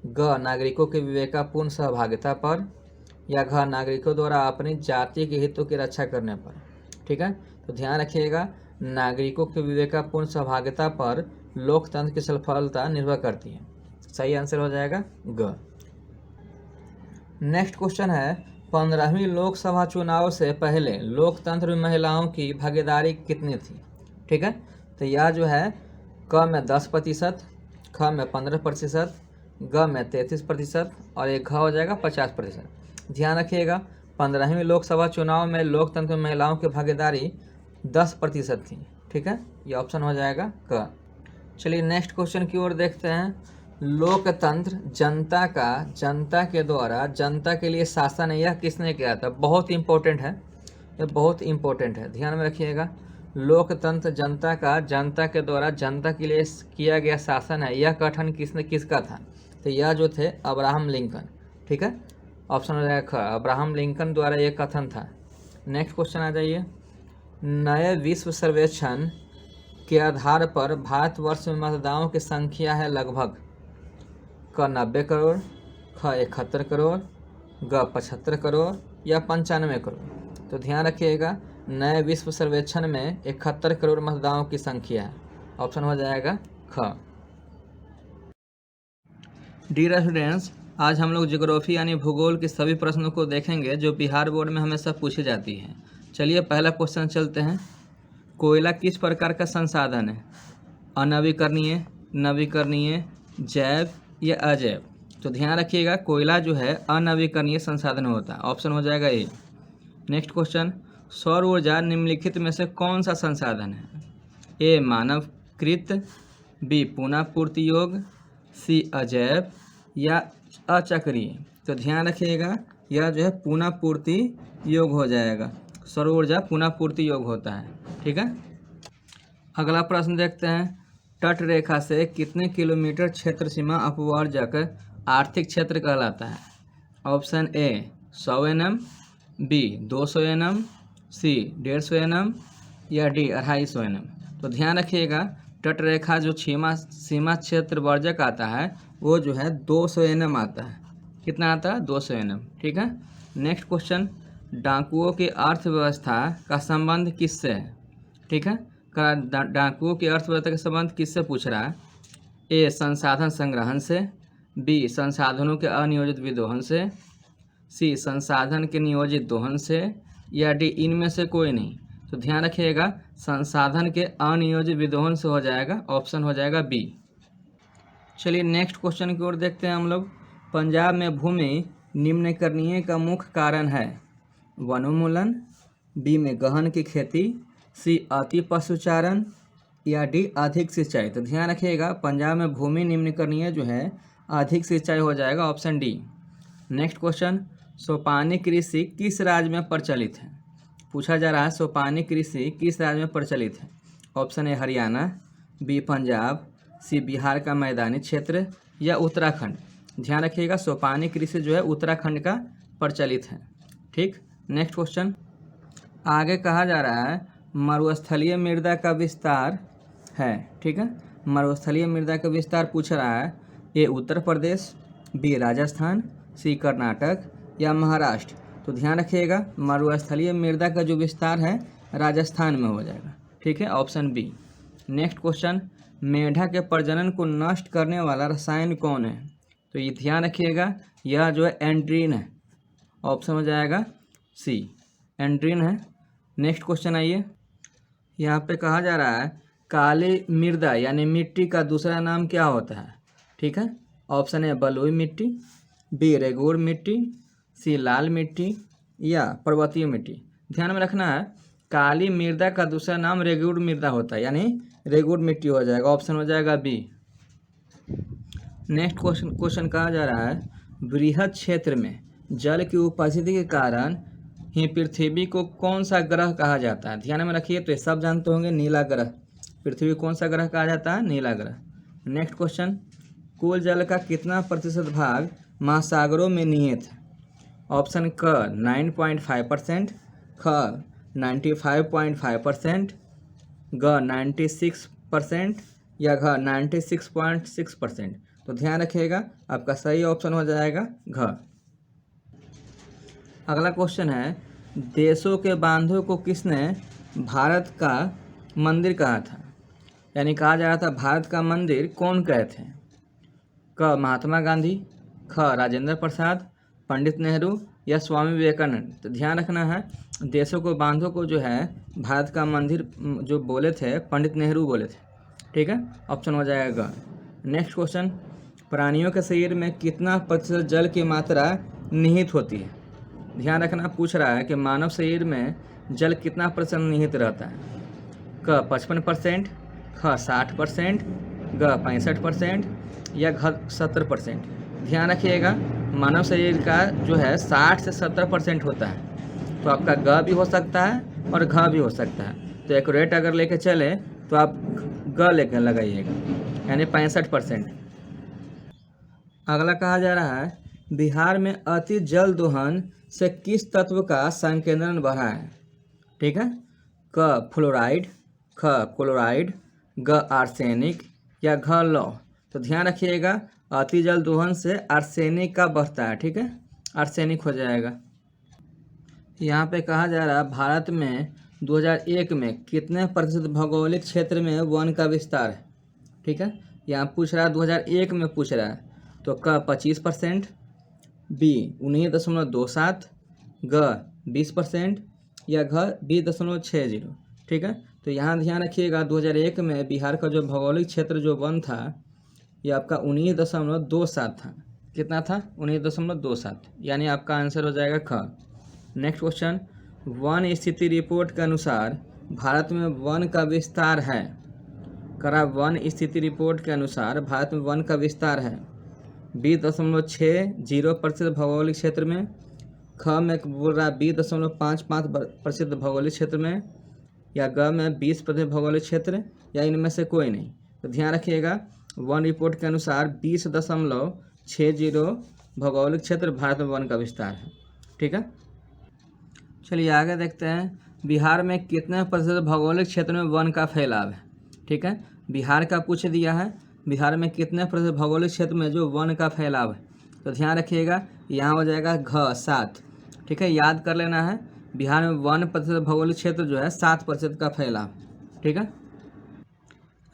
ग नागरिकों की विवेकपूर्ण सहभागिता पर या घ नागरिकों द्वारा अपनी जाति के हितों की रक्षा करने पर। ठीक है, तो ध्यान रखिएगा, नागरिकों की विवेकपूर्ण सहभागिता पर लोकतंत्र की सफलता निर्भर करती है। सही आंसर हो जाएगा ग। नेक्स्ट क्वेश्चन है, 15वीं लोकसभा चुनाव से पहले लोकतंत्र में महिलाओं की भागीदारी कितनी थी? ठीक है, तो यह जो है क में 10%, ख में 15%, ग में 33% और एक घ हो जाएगा 50%। ध्यान रखिएगा, 15वीं लोकसभा चुनाव में लोकतंत्र में महिलाओं की भागीदारी 10% थी। ठीक है, ये ऑप्शन हो जाएगा क। चलिए नेक्स्ट क्वेश्चन की ओर देखते हैं, लोकतंत्र जनता के द्वारा जनता के लिए शासन यह किसने किया था? बहुत इंपॉर्टेंट है, ये बहुत इंपॉर्टेंट है, ध्यान में रखिएगा। लोकतंत्र जनता के द्वारा जनता के लिए किया गया शासन है, यह गठन किसका था? तो यह जो थे अब्राहम लिंकन। ठीक है, ऑप्शन हो जाएगा ख, अब्राहम लिंकन द्वारा यह कथन था। नेक्स्ट क्वेश्चन आ जाइए, नए विश्व सर्वेक्षण के आधार पर भारतवर्ष में मतदाताओं की संख्या है लगभग क 90 करोड़, ख 71 करोड़, ग 75 करोड़ या 95 करोड़। तो ध्यान रखिएगा, नए विश्व सर्वेक्षण में 71 करोड़ मतदाताओं की संख्या है। ऑप्शन हो जाएगा ख। डियर स्टूडेंट्स, आज हम लोग ज्योग्राफी यानी भूगोल के सभी प्रश्नों को देखेंगे जो बिहार बोर्ड में हमेशा पूछी जाती है। चलिए पहला क्वेश्चन चलते हैं। कोयला किस प्रकार का संसाधन है? अनवीकरणीय, नवीकरणीय, जैव या अजैव? तो ध्यान रखिएगा, कोयला जो है अनवीकरणीय संसाधन होता है। ऑप्शन हो जाएगा ए। नेक्स्ट क्वेश्चन, सौर ऊर्जा निम्नलिखित में से कौन सा संसाधन है? ए मानवकृत, बी पुनः पूर्ति योग, सी अजैव या अचक्रीय? तो ध्यान रखिएगा, यह जो है पुनः पूर्ति योग हो जाएगा। सौर ऊर्जा पुनः पूर्ति योग होता है। ठीक है, अगला प्रश्न देखते हैं। तट रेखा से कितने किलोमीटर क्षेत्र सीमा अपवर्जक आर्थिक क्षेत्र कहलाता है? Option A 100 nm, B 200 nm, C 150 nm या डी 250 nm? तो ध्यान रखिएगा, तट रेखा जो सीमा क्षेत्र वर्जक आता है वो जो है 200 nm आता है। कितना आता है? 200 nm। ठीक है, नेक्स्ट क्वेश्चन, डाकुओं की अर्थव्यवस्था का संबंध किससे है? ठीक है, डाकुओं की अर्थव्यवस्था का संबंध किससे पूछ रहा है? ए संसाधन संग्रहण से, बी संसाधनों के अनियोजित विदोहन से, सी संसाधन के नियोजित दोहन से या डी इनमें से कोई नहीं? तो ध्यान रखिएगा, संसाधन के अनियोजित विदोहन से हो जाएगा। ऑप्शन हो जाएगा बी। चलिए नेक्स्ट क्वेश्चन की ओर देखते हैं हम लोग। पंजाब में भूमि निम्नकरणीय का मुख्य कारण है? वनोन्मूलन, बी में गहन की खेती, सी अति पशुचारण या डी अधिक सिंचाई? तो ध्यान रखिएगा, पंजाब में भूमि निम्नकरणीय जो है अधिक सिंचाई हो जाएगा। Option D. नेक्स्ट क्वेश्चन, सोपानी कृषि किस राज्य में प्रचलित है? पूछा जा रहा है सोपानी कृषि किस राज्य में प्रचलित है? Option A Haryana, B Punjab, C Bihar का मैदानी क्षेत्र या उत्तराखंड? ध्यान रखिएगा, सोपानी कृषि जो है उत्तराखंड का प्रचलित है। ठीक, नेक्स्ट क्वेश्चन, आगे कहा जा रहा है मरुस्थलीय मृदा का विस्तार है। ठीक है, मरुस्थलीय मृदा का विस्तार पूछ रहा है। ए उत्तर प्रदेश, बी राजस्थान, सी कर्नाटक या महाराष्ट्र? तो ध्यान रखिएगा, मरुस्थलीय मृदा का जो विस्तार है राजस्थान में हो जाएगा। ठीक है, ऑप्शन बी। नेक्स्ट क्वेश्चन, मेंढक के प्रजनन को नष्ट करने वाला रसायन कौन है? तो ये ध्यान रखिएगा, यह जो है एंड्रीन है। ऑप्शन हो जाएगा सी, एंड्रीन है। नेक्स्ट क्वेश्चन आइए, यहाँ पे कहा जा रहा है काली मृदा यानी मिट्टी का दूसरा नाम क्या होता है? ठीक है, ऑप्शन ए बलुई मिट्टी, बी रेगूर मिट्टी, सी लाल मिट्टी या पर्वतीय मिट्टी? ध्यान में रखना है, काली मृदा का दूसरा नाम रेगूर मृदा होता है, यानी रेगूर मिट्टी हो जाएगा। ऑप्शन हो जाएगा बी। नेक्स्ट क्वेश्चन कहा जा रहा है बृहद क्षेत्र में जल की उपस्थिति के कारण ही पृथ्वी को कौन सा ग्रह कहा जाता है? ध्यान में रखिए, तो ये सब जानते होंगे, नीला ग्रह। पृथ्वी कौन सा ग्रह कहा जाता है? नीला ग्रह। नेक्स्ट क्वेश्चन, कुल जल का कितना प्रतिशत भाग महासागरों में निहित है? ऑप्शन क 9.5%, ख 95.5%, ग 96% या घ 96.6%? तो ध्यान रखिएगा, आपका सही ऑप्शन हो जाएगा घ। अगला क्वेश्चन है, देशों के बांधों को किसने भारत का मंदिर कहा था? यानी कहा जा रहा था भारत का मंदिर कौन कहे थे? क महात्मा गांधी, ख राजेंद्र प्रसाद, पंडित नेहरू या स्वामी विवेकानंद? तो ध्यान रखना है, देशों को बांधों को जो है भारत का मंदिर जो बोले थे पंडित नेहरू बोले थे। ठीक है, ऑप्शन हो जाएगा। नेक्स्ट क्वेश्चन, प्राणियों के शरीर में कितना प्रतिशत जल की मात्रा निहित होती है? ध्यान रखना, पूछ रहा है कि मानव शरीर में जल कितना प्रतिशत निहित रहता है? क 55%, ख 60%, ग 65% या घ 70%? ध्यान रखिएगा, मानव शरीर का जो है 60 से 70% होता है। तो आपका ग भी हो सकता है और घ भी हो सकता है। तो एक्यूरेट अगर लेके चले तो आप ग लेकर लगाइएगा, यानी 65%। अगला कहा जा रहा है बिहार में अति जल दोहन से किस तत्व का संकेंद्रण बढ़ा है? ठीक है, क फ्लोराइड, ख क्लोराइड, ग आर्सेनिक या घ लौह? तो ध्यान रखिएगा, अति जल दोहन से आर्सेनिक का बढ़ता है। ठीक है, आर्सेनिक हो जाएगा। यहाँ पे कहा जा रहा है भारत में 2001 में कितने प्रतिशत भौगोलिक क्षेत्र में वन का विस्तार है। ठीक है, यहाँ पूछ रहा है 2001 में पूछ रहा है, तो क 25%, बी 19.27, ग 20% या घ 20.60। ठीक है, तो यहाँ ध्यान रखिएगा 2001 में बिहार का जो भौगोलिक क्षेत्र जो वन था ये आपका 19.27 था। कितना था? 19.27, यानी आपका आंसर हो जाएगा ख। नेक्स्ट क्वेश्चन, वन स्थिति रिपोर्ट के अनुसार भारत में वन का विस्तार है। करा वन स्थिति रिपोर्ट के अनुसार भारत में वन का विस्तार है 20.60% भौगोलिक क्षेत्र में, ख में बोल रहा है 20.55% भौगोलिक क्षेत्र में, या ग में 20% भौगोलिक क्षेत्र, या इनमें से कोई नहीं। तो ध्यान रखिएगा वन रिपोर्ट के अनुसार 20.60 भौगोलिक क्षेत्र भारत में वन का विस्तार है। ठीक है, चलिए आगे देखते हैं बिहार में कितने प्रतिशत भौगोलिक क्षेत्र में वन का फैलाव है। ठीक है, बिहार का पूछ दिया है, बिहार में कितने प्रतिशत भौगोलिक क्षेत्र में जो वन का फैलाव है। तो ध्यान रखिएगा यहाँ हो जाएगा घ 7। ठीक है, याद कर लेना है बिहार में 1% भौगोलिक क्षेत्र जो है 7% का फैलाव। ठीक है,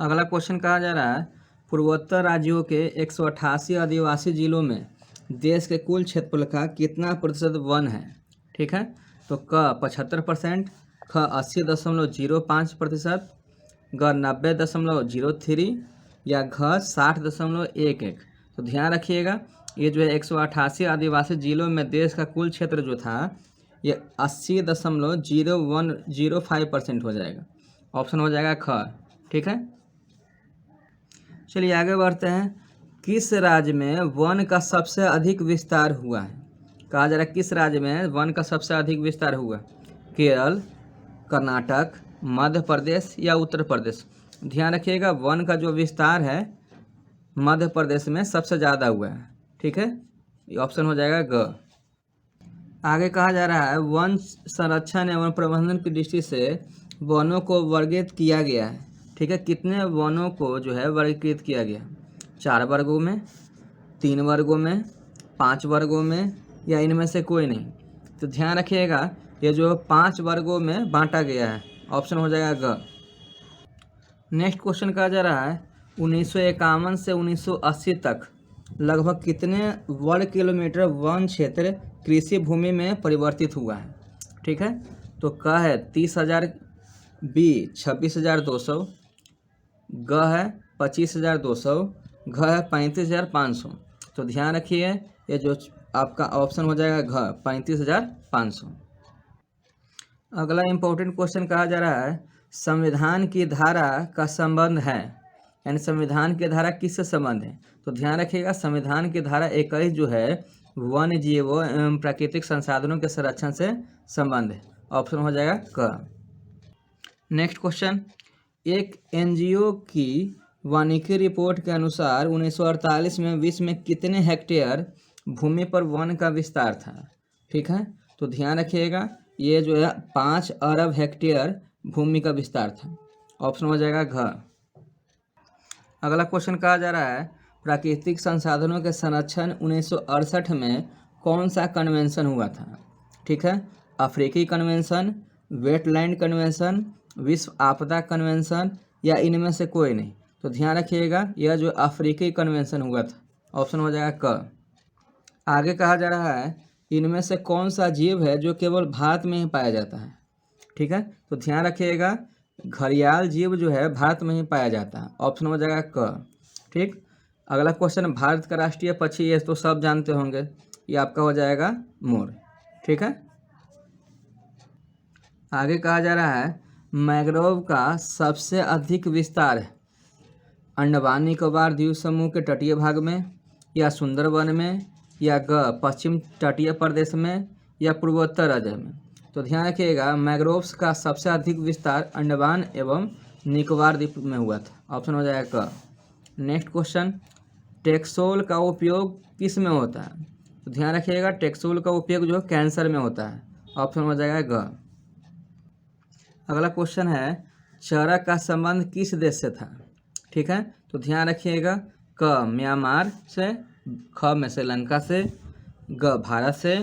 अगला क्वेश्चन कहा जा रहा है पूर्वोत्तर राज्यों के 188 आदिवासी जिलों में देश के कुल क्षेत्रफल का कितना प्रतिशत वन है। ठीक है, तो क 75%, ख 80.05%, ग 90.03 या घ 60.11। तो ध्यान रखिएगा ये जो है 188 आदिवासी जिलों में देश का कुल क्षेत्र जो था ये 80.0105% हो जाएगा। ऑप्शन हो जाएगा ख। ठीक है, चलिए आगे बढ़ते हैं। किस राज्य में वन का सबसे अधिक विस्तार हुआ है। कहा जा रहा है किस राज्य में वन का सबसे अधिक विस्तार हुआ। केरल, कर्नाटक, मध्य प्रदेश या उत्तर प्रदेश। ध्यान रखिएगा वन का जो विस्तार है मध्य प्रदेश में सबसे ज़्यादा हुआ है। ठीक है, ये ऑप्शन हो जाएगा ग। आगे कहा जा रहा है वन संरक्षण एवं प्रबंधन की दृष्टि से वनों को वर्गीकृत किया गया है। ठीक है, कितने वनों को जो है वर्गीकृत किया गया। 4 वर्गों में, 3 वर्गों में, 5 वर्गों में, या इनमें से कोई नहीं। तो ध्यान रखिएगा ये जो 5 वर्गों में बांटा गया है। ऑप्शन हो जाएगा ग। नेक्स्ट क्वेश्चन कहा जा रहा है 1951 से 1980 तक लगभग कितने वर्ग किलोमीटर वन क्षेत्र कृषि भूमि में परिवर्तित हुआ है। ठीक है, तो क है 30,000, बी 26,200, ग है 25,200, घ है 35,500। तो ध्यान रखिए ये जो आपका ऑप्शन हो जाएगा घ 35,500। अगला इम्पोर्टेंट क्वेश्चन कहा जा रहा है संविधान की धारा का संबंध है, यानी संविधान की धारा किससे संबंध है। तो ध्यान रखिएगा संविधान की धारा 21 जो है वन्य जीवों एवं प्राकृतिक संसाधनों के संरक्षण से संबंध है। ऑप्शन हो जाएगा क। नेक्स्ट क्वेश्चन, एक एनजीओ की वानिकी रिपोर्ट के अनुसार 1948 में विश्व में कितने हेक्टेयर भूमि पर वन का विस्तार था। ठीक है, तो ध्यान रखिएगा ये जो है 5 अरब हेक्टेयर भूमि का विस्तार था। ऑप्शन हो जाएगा घ। अगला क्वेश्चन कहा जा रहा है प्राकृतिक संसाधनों के संरक्षण 1968 में कौन सा कन्वेंशन हुआ था। ठीक है, अफ्रीकी कन्वेंशन, वेटलैंड कन्वेंशन, विश्व आपदा कन्वेंशन, या इनमें से कोई नहीं। तो ध्यान रखिएगा यह जो अफ्रीकी कन्वेंशन हुआ था। ऑप्शन हो जाएगा क। आगे कहा जा रहा है इनमें से कौन सा जीव है जो केवल भारत में ही पाया जाता है। ठीक है, तो ध्यान रखिएगा घड़ियाल जीव जो है भारत में ही पाया जाता है। ऑप्शन हो जाएगा क। ठीक, अगला क्वेश्चन भारत का राष्ट्रीय पक्षी ये तो सब जानते होंगे, ये आपका हो जाएगा मोर। ठीक है, आगे कहा जा रहा है मैंग्रोव का सबसे अधिक विस्तार है अंडमान निकोबार द्वीप समूह के तटीय भाग में, या सुंदरवन में, या ग पश्चिम तटीय प्रदेश में, या पूर्वोत्तर राज्य में। तो ध्यान रखिएगा मैंग्रोव्स का सबसे अधिक विस्तार अंडमान एवं निकोबार द्वीप में हुआ था। ऑप्शन हो जाएगा क। नेक्स्ट क्वेश्चन, टेक्सोल का उपयोग किस में होता है। तो ध्यान रखिएगा टेक्सोल का उपयोग जो कैंसर में होता है। ऑप्शन हो जाएगा ग। अगला क्वेश्चन है चरक का संबंध किस देश से था। ठीक है, तो ध्यान रखिएगा क म्यांमार से, ख में श्रीलंका से, ग भारत से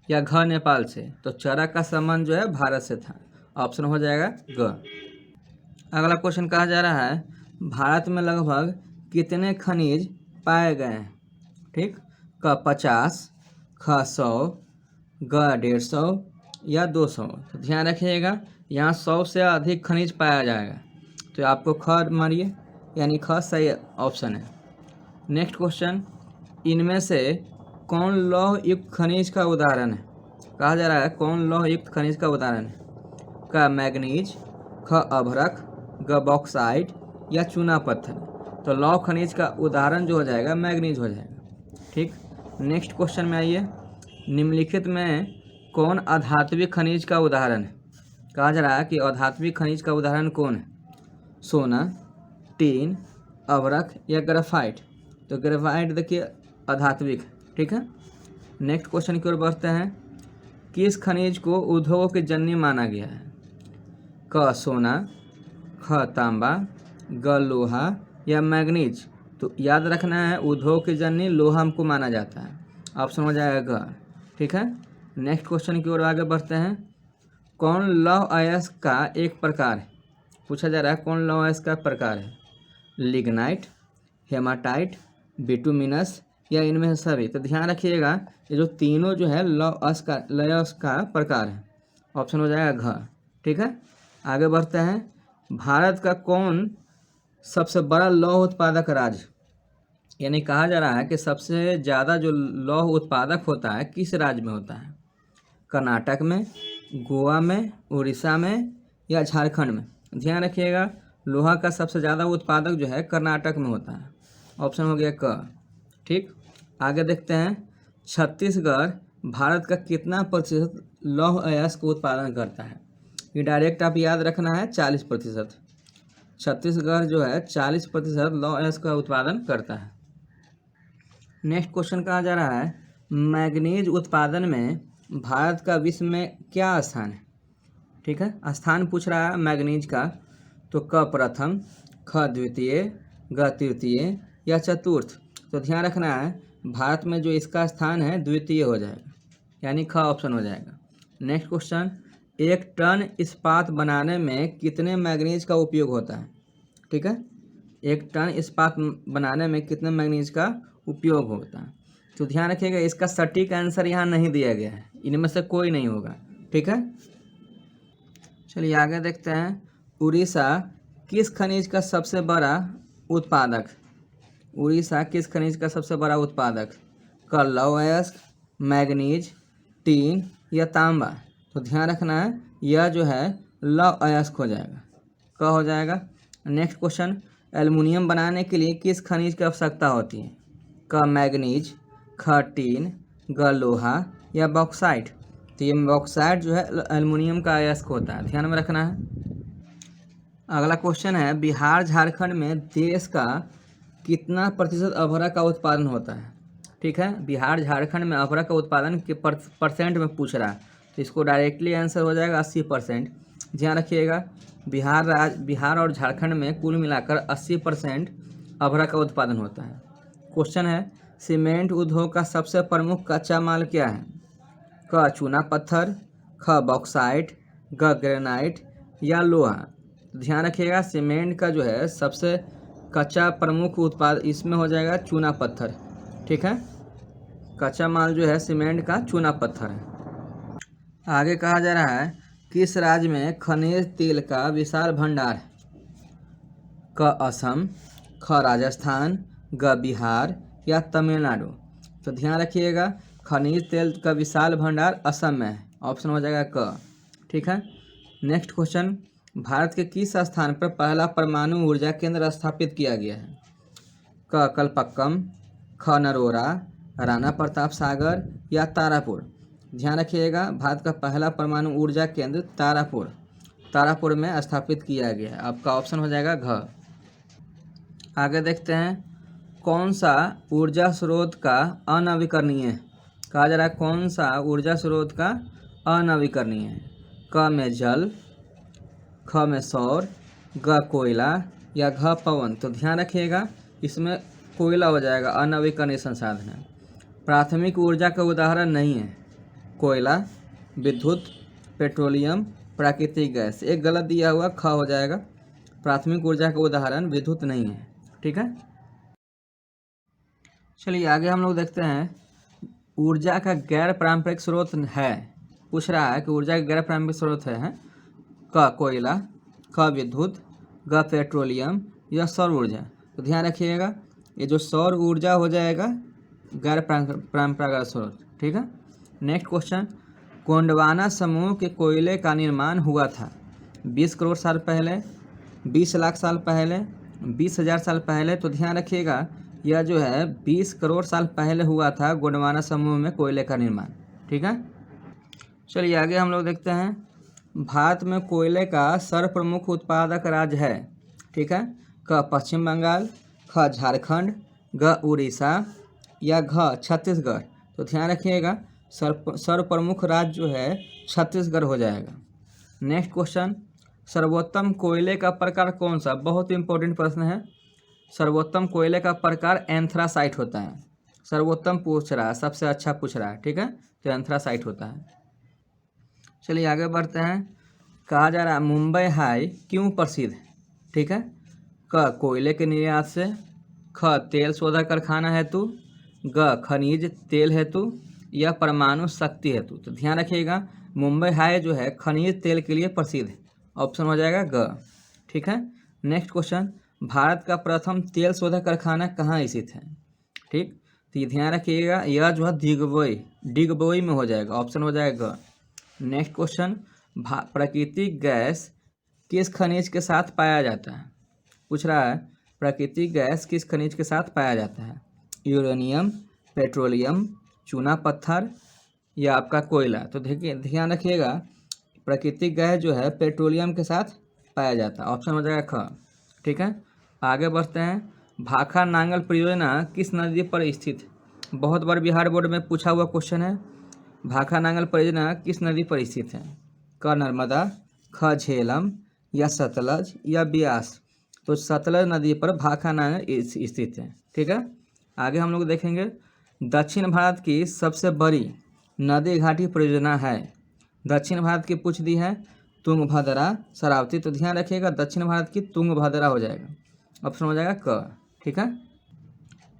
या घ नेपाल से, तो चरक का संबंध जो है भारत से था, ऑप्शन हो जाएगा ग। अगला क्वेश्चन कहा जा रहा है भारत में लगभग कितने खनिज पाए गए हैं, ठीक। क 50, ख 100, ग 150 या 200। तो ध्यान रखिएगा यहाँ 100 से अधिक खनिज पाया जाएगा, तो आपको ख मारिए, यानी ख सही ऑप्शन है। नेक्स्ट क्वेश्चन, इनमें से कौन लौह युक्त खनिज का उदाहरण है, कहा जा रहा है कौन लौह युक्त खनिज का उदाहरण है। क मैग्नीज, ख अभ्रक, ग बॉक्साइट या चूना पत्थर। तो लौह खनिज का उदाहरण जो हो जाएगा मैग्नीज हो जाएगा, ठीक। नेक्स्ट क्वेश्चन में आइए, निम्नलिखित में कौन अधात्विक खनिज का उदाहरण है। कहा जा रहा है कि अधात्विक खनिज का उदाहरण कौन है, सोना, टीन, अभ्रक या ग्रेफाइट। तो ग्रेफाइट देखिए अधात्विक, ठीक है। नेक्स्ट क्वेश्चन की ओर बढ़ते हैं, किस खनिज को उद्योगों की जननी माना गया है। क सोना, ख तांबा, ग लोहा या मैग्नीज। तो याद रखना है उद्योग की जननी लोहा हमको माना जाता है, ऑप्शन हो जाएगा ग, ठीक है। नेक्स्ट क्वेश्चन की ओर आगे बढ़ते हैं, कौन लौह अयस्क का एक प्रकार है, पूछा जा रहा है कौन लौह अयस्क का प्रकार है। लिग्नाइट, हेमाटाइट, बिटुमिनस या इनमें से सभी। तो ध्यान रखिएगा ये जो तीनों जो है लौह अयस्क का प्रकार है, ऑप्शन हो जाएगा घ, ठीक है। आगे बढ़ते हैं, भारत का कौन सबसे बड़ा लौह उत्पादक राज्य, यानी कहा जा रहा है कि सबसे ज़्यादा जो लौह उत्पादक होता है किस राज्य में होता है। कर्नाटक में, गोवा में, उड़ीसा में या झारखंड में। ध्यान रखिएगा लोहा का सबसे ज़्यादा उत्पादक जो है कर्नाटक में होता है, ऑप्शन हो गया क, ठीक। आगे देखते हैं, छत्तीसगढ़ भारत का कितना प्रतिशत लौह अयस्क उत्पादन करता है। ये डायरेक्ट आप याद रखना है 40%। छत्तीसगढ़ जो है 40% लौह अयस्क का उत्पादन करता है। नेक्स्ट क्वेश्चन कहा जा रहा है मैग्नीज उत्पादन में भारत का विश्व में क्या स्थान है, ठीक है। स्थान पूछ रहा है मैग्नीज का, तो क प्रथम, ख द्वितीय, ग तृतीय या चतुर्थ। तो ध्यान रखना है भारत में जो इसका स्थान है द्वितीय हो जाएगा, यानी ख ऑप्शन हो जाएगा। नेक्स्ट क्वेश्चन, एक टन इस्पात बनाने में कितने मैग्नीज का उपयोग होता है, ठीक है। एक टन इस्पात बनाने में कितने मैग्नीज का उपयोग होता है। तो ध्यान रखिएगा इसका सटीक आंसर यहाँ नहीं दिया गया है, इनमें से कोई नहीं होगा, ठीक है। चलिए आगे देखते हैं, उड़ीसा किस खनिज का सबसे बड़ा उत्पादक, उड़ीसा किस खनिज का सबसे बड़ा उत्पादक। क लौह अयस्क, मैग्नीज, टीन या तांबा। तो ध्यान रखना है यह जो है लौह अयस्क हो जाएगा, क हो जाएगा। नेक्स्ट क्वेश्चन, एल्युमिनियम बनाने के लिए किस खनिज की आवश्यकता होती है। क मैग्नीज, ख टीन, ग लोहा या बॉक्साइट। तो ये बॉक्साइट जो है एल्युमिनियम का अयस्क होता है, ध्यान में रखना है। अगला क्वेश्चन है, बिहार झारखंड में देश का कितना प्रतिशत अभ्रक का उत्पादन होता है, ठीक है। बिहार झारखंड में अभ्रक का उत्पादन के परसेंट में पूछ रहा है, तो इसको डायरेक्टली आंसर हो जाएगा 80%। ध्यान रखिएगा बिहार और झारखंड में कुल मिलाकर 80% अभ्रक का उत्पादन होता है। क्वेश्चन है, सीमेंट उद्योग का सबसे प्रमुख कच्चा माल क्या है। क चूना पत्थर, ख बॉक्साइट, ग ग्रेनाइट या लोहा। ध्यान रखिएगा सीमेंट का जो है सबसे कच्चा प्रमुख उत्पाद इसमें हो जाएगा चूना पत्थर, ठीक है। कच्चा माल जो है सीमेंट का चूना पत्थर है। आगे कहा जा रहा है किस राज्य में खनिज तेल का विशाल भंडार है। क असम, ख राजस्थान, ग बिहार या तमिलनाडु। तो ध्यान रखिएगा खनिज तेल का विशाल भंडार असम में है, ऑप्शन हो जाएगा क, ठीक है। नेक्स्ट क्वेश्चन, भारत के किस स्थान पर पहला परमाणु ऊर्जा केंद्र स्थापित किया गया है। क कलपक्कम, ख नरोरा, राणा प्रताप सागर या तारापुर। ध्यान रखिएगा भारत का पहला परमाणु ऊर्जा केंद्र तारापुर में स्थापित किया गया है, आपका ऑप्शन हो जाएगा घ। आगे देखते हैं, कौन सा ऊर्जा स्रोत का अनवीकरणीय है। कहा जा रहा है कौन सा ऊर्जा स्रोत का अनवीकरणीय है। क में जल, ख में सौर, ग कोयला या घ पवन। तो ध्यान रखिएगा इसमें कोयला हो जाएगा, अनवीकरणीय संसाधन है। प्राथमिक ऊर्जा का उदाहरण नहीं है कोयला, विद्युत, पेट्रोलियम, प्राकृतिक गैस। एक गलत दिया हुआ ख हो जाएगा। प्राथमिक ऊर्जा का उदाहरण विद्युत नहीं है। ठीक है, चलिए आगे हम लोग देखते हैं ऊर्जा का गैर पारंपरिक स्रोत है। पूछ रहा है कि ऊर्जा का गैर पारंपरिक स्रोत है क कोयला, ख विद्युत, ग पेट्रोलियम या सौर ऊर्जा। तो ध्यान रखिएगा ये जो सौर ऊर्जा हो जाएगा गैर परंपरागत स्रोत। ठीक है, नेक्स्ट क्वेश्चन, गोंडवाना समूह के कोयले का निर्माण हुआ था 20 करोड़ साल पहले, 20 लाख साल पहले, 20,000 साल पहले। तो ध्यान रखिएगा यह जो है 20 करोड़ साल पहले हुआ था गोंडवाना समूह में कोयले का निर्माण। ठीक है, चलिए आगे हम लोग देखते हैं भारत में कोयले का सर्वप्रमुख उत्पादक राज्य है। ठीक है, क पश्चिम बंगाल, ख झारखंड, ग उड़ीसा या घ छत्तीसगढ़। तो ध्यान रखिएगा सर्वप्रमुख राज्य जो है छत्तीसगढ़ हो जाएगा। नेक्स्ट क्वेश्चन, सर्वोत्तम कोयले का प्रकार कौन सा? बहुत इंपॉर्टेंट प्रश्न है। सर्वोत्तम कोयले का प्रकार एंथ्रासाइट होता है। सर्वोत्तम पूछ रहा है, सबसे अच्छा पूछ रहा है। ठीक है, तो एंथ्रासाइट होता है। चलिए आगे बढ़ते हैं। कहा जा रहा है मुंबई हाई क्यों प्रसिद्ध है? ठीक है, क कोयले के निर्यात से, ख तेल शोधक कारखाना हेतु, ग खनिज तेल हेतु या परमाणु शक्ति हेतु। तो ध्यान रखिएगा मुंबई हाई जो है खनिज तेल के लिए प्रसिद्ध है। ऑप्शन हो जाएगा ग। ठीक है, नेक्स्ट क्वेश्चन, भारत का प्रथम तेल शोधक कारखाना कहाँ स्थित है? ठीक, तो ये ध्यान रखिएगा यह जो है डिगबोई में हो जाएगा। ऑप्शन हो जाएगा ग। नेक्स्ट क्वेश्चन, प्राकृतिक गैस किस खनिज के साथ पाया जाता है? पूछ रहा है प्राकृतिक गैस किस खनिज के साथ पाया जाता है? यूरेनियम, पेट्रोलियम, चूना पत्थर या आपका कोयला। तो देखिए ध्यान रखिएगा प्राकृतिक गैस जो है पेट्रोलियम के साथ पाया जाता है। ऑप्शन हो जाएगा ख। ठीक है, आगे बढ़ते हैं। भाखा नांगल परियोजना किस नदी पर स्थित है? बहुत बार बिहार बोर्ड में पूछा हुआ क्वेश्चन है। भाखा नांगल परियोजना किस नदी पर स्थित है? क नर्मदा, ख झेलम या सतलज या ब्यास। तो सतलज नदी पर भाखा नांगल स्थित है। ठीक है, आगे हम लोग देखेंगे दक्षिण भारत की सबसे बड़ी नदी घाटी परियोजना है। दक्षिण भारत की पूछ दी है तुंगभद्रा, शरावती। तो ध्यान रखिएगा दक्षिण भारत की तुंगभद्रा हो जाएगा। ऑप्शन हो जाएगा क। ठीक है,